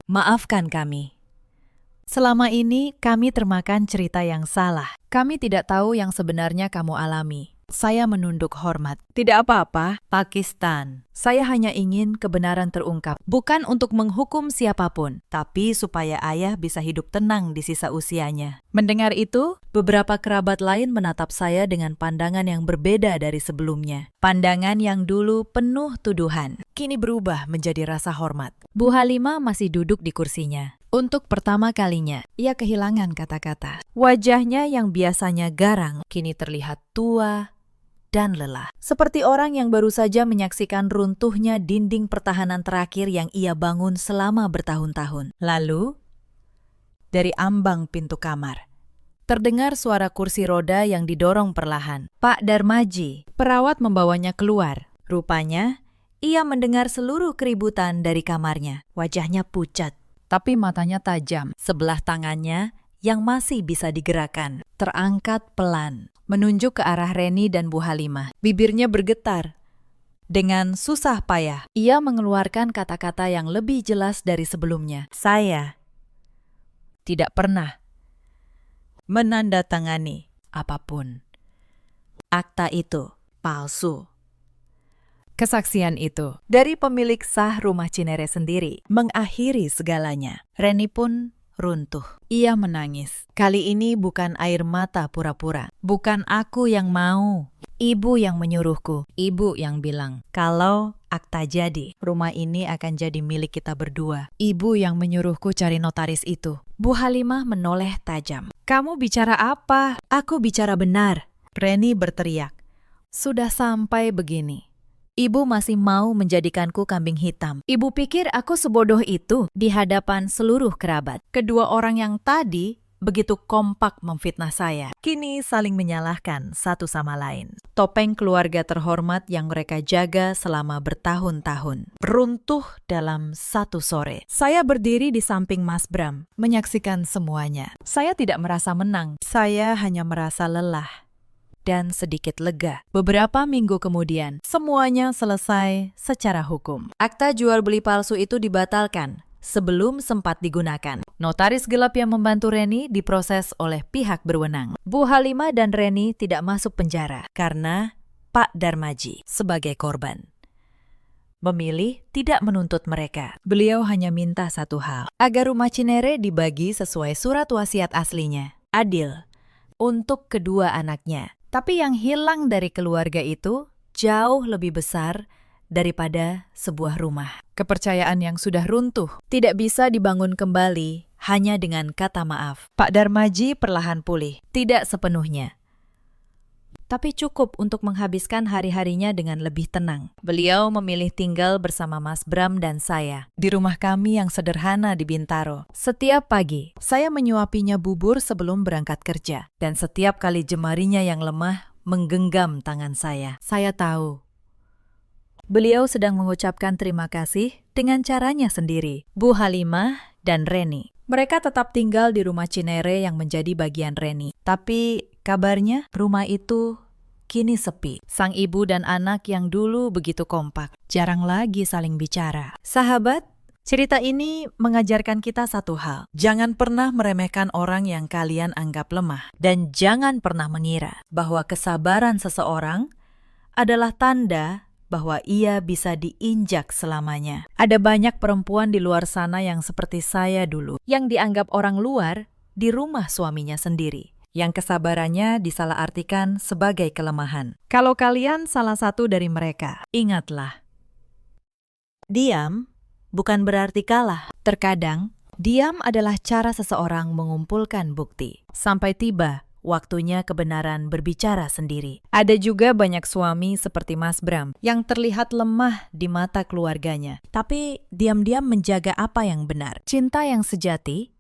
maafkan kami. Selama ini kami termakan cerita yang salah. Kami tidak tahu yang sebenarnya kamu alami. Saya menunduk hormat. Tidak apa-apa, Pakistan. Saya hanya ingin kebenaran terungkap. Bukan untuk menghukum siapapun, tapi supaya ayah bisa hidup tenang di sisa usianya. Mendengar itu, beberapa kerabat lain menatap saya dengan pandangan yang berbeda dari sebelumnya. Pandangan yang dulu penuh tuduhan, kini berubah menjadi rasa hormat. Bu Halimah masih duduk di kursinya. Untuk pertama kalinya, ia kehilangan kata-kata. Wajahnya yang biasanya garang, kini terlihat tua dan lelah. Seperti orang yang baru saja menyaksikan runtuhnya dinding pertahanan terakhir yang ia bangun selama bertahun-tahun. Lalu, dari ambang pintu kamar, terdengar suara kursi roda yang didorong perlahan. Pak Darmaji, perawat membawanya keluar. Rupanya, ia mendengar seluruh keributan dari kamarnya. Wajahnya pucat, tapi matanya tajam. Sebelah tangannya yang masih bisa digerakkan terangkat pelan, menunjuk ke arah Reni dan Bu Halimah. Bibirnya bergetar. Dengan susah payah, ia mengeluarkan kata-kata yang lebih jelas dari sebelumnya. Saya tidak pernah menandatangani apapun. Akta itu palsu. Kesaksian itu dari pemilik sah rumah Cinere sendiri mengakhiri segalanya. Reni pun runtuh. Ia menangis. Kali ini bukan air mata pura-pura. Bukan aku yang mau. Ibu yang menyuruhku. Ibu yang bilang, kalau akta jadi, rumah ini akan jadi milik kita berdua. Ibu yang menyuruhku cari notaris itu. Bu Halimah menoleh tajam. Kamu bicara apa? Aku bicara benar. Reni berteriak. Sudah sampai begini. Ibu masih mau menjadikanku kambing hitam. Ibu pikir aku sebodoh itu di hadapan seluruh kerabat. Kedua orang yang tadi begitu kompak memfitnah saya. Kini saling menyalahkan satu sama lain. Topeng keluarga terhormat yang mereka jaga selama bertahun-tahun runtuh dalam satu sore. Saya berdiri di samping Mas Bram, menyaksikan semuanya. Saya tidak merasa menang. Saya hanya merasa lelah dan sedikit lega. Beberapa minggu kemudian, semuanya selesai secara hukum. Akta jual beli palsu itu dibatalkan sebelum sempat digunakan. Notaris gelap yang membantu Reni diproses oleh pihak berwenang. Bu Halimah dan Reni tidak masuk penjara karena Pak Darmaji sebagai korban memilih tidak menuntut mereka. Beliau hanya minta satu hal, agar rumah Cinere dibagi sesuai surat wasiat aslinya, adil untuk kedua anaknya. Tapi yang hilang dari keluarga itu jauh lebih besar daripada sebuah rumah. Kepercayaan yang sudah runtuh tidak bisa dibangun kembali hanya dengan kata maaf. Pak Darmaji perlahan pulih, tidak sepenuhnya, tapi cukup untuk menghabiskan hari-harinya dengan lebih tenang. Beliau memilih tinggal bersama Mas Bram dan saya di rumah kami yang sederhana di Bintaro. Setiap pagi, saya menyuapinya bubur sebelum berangkat kerja. Dan setiap kali jemarinya yang lemah menggenggam tangan saya tahu beliau sedang mengucapkan terima kasih dengan caranya sendiri. Bu Halimah dan Reni, mereka tetap tinggal di rumah Cinere yang menjadi bagian Reni. Tapi kabarnya rumah itu kini sepi. Sang ibu dan anak yang dulu begitu kompak, jarang lagi saling bicara. Sahabat, cerita ini mengajarkan kita satu hal. Jangan pernah meremehkan orang yang kalian anggap lemah. Dan jangan pernah mengira bahwa kesabaran seseorang adalah tanda bahwa ia bisa diinjak selamanya. Ada banyak perempuan di luar sana yang seperti saya dulu, yang dianggap orang luar di rumah suaminya sendiri, yang kesabarannya disalahartikan sebagai kelemahan. Kalau kalian salah satu dari mereka, ingatlah, diam bukan berarti kalah. Terkadang, diam adalah cara seseorang mengumpulkan bukti sampai tiba waktunya kebenaran berbicara sendiri. Ada juga banyak suami seperti Mas Bram yang terlihat lemah di mata keluarganya, tapi diam-diam menjaga apa yang benar. Cinta yang sejati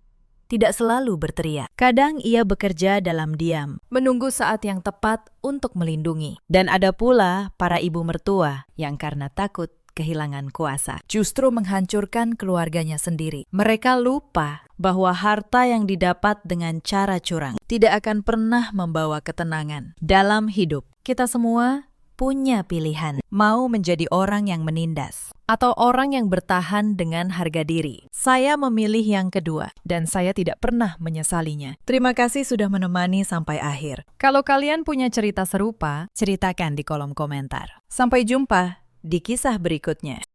tidak selalu berteriak. Kadang ia bekerja dalam diam, menunggu saat yang tepat untuk melindungi. Dan ada pula para ibu mertua yang karena takut kehilangan kuasa, justru menghancurkan keluarganya sendiri. Mereka lupa bahwa harta yang didapat dengan cara curang tidak akan pernah membawa ketenangan dalam hidup. Kita semua punya pilihan, mau menjadi orang yang menindas atau orang yang bertahan dengan harga diri. Saya memilih yang kedua, dan saya tidak pernah menyesalinya. Terima kasih sudah menemani sampai akhir. Kalau kalian punya cerita serupa, ceritakan di kolom komentar. Sampai jumpa di kisah berikutnya.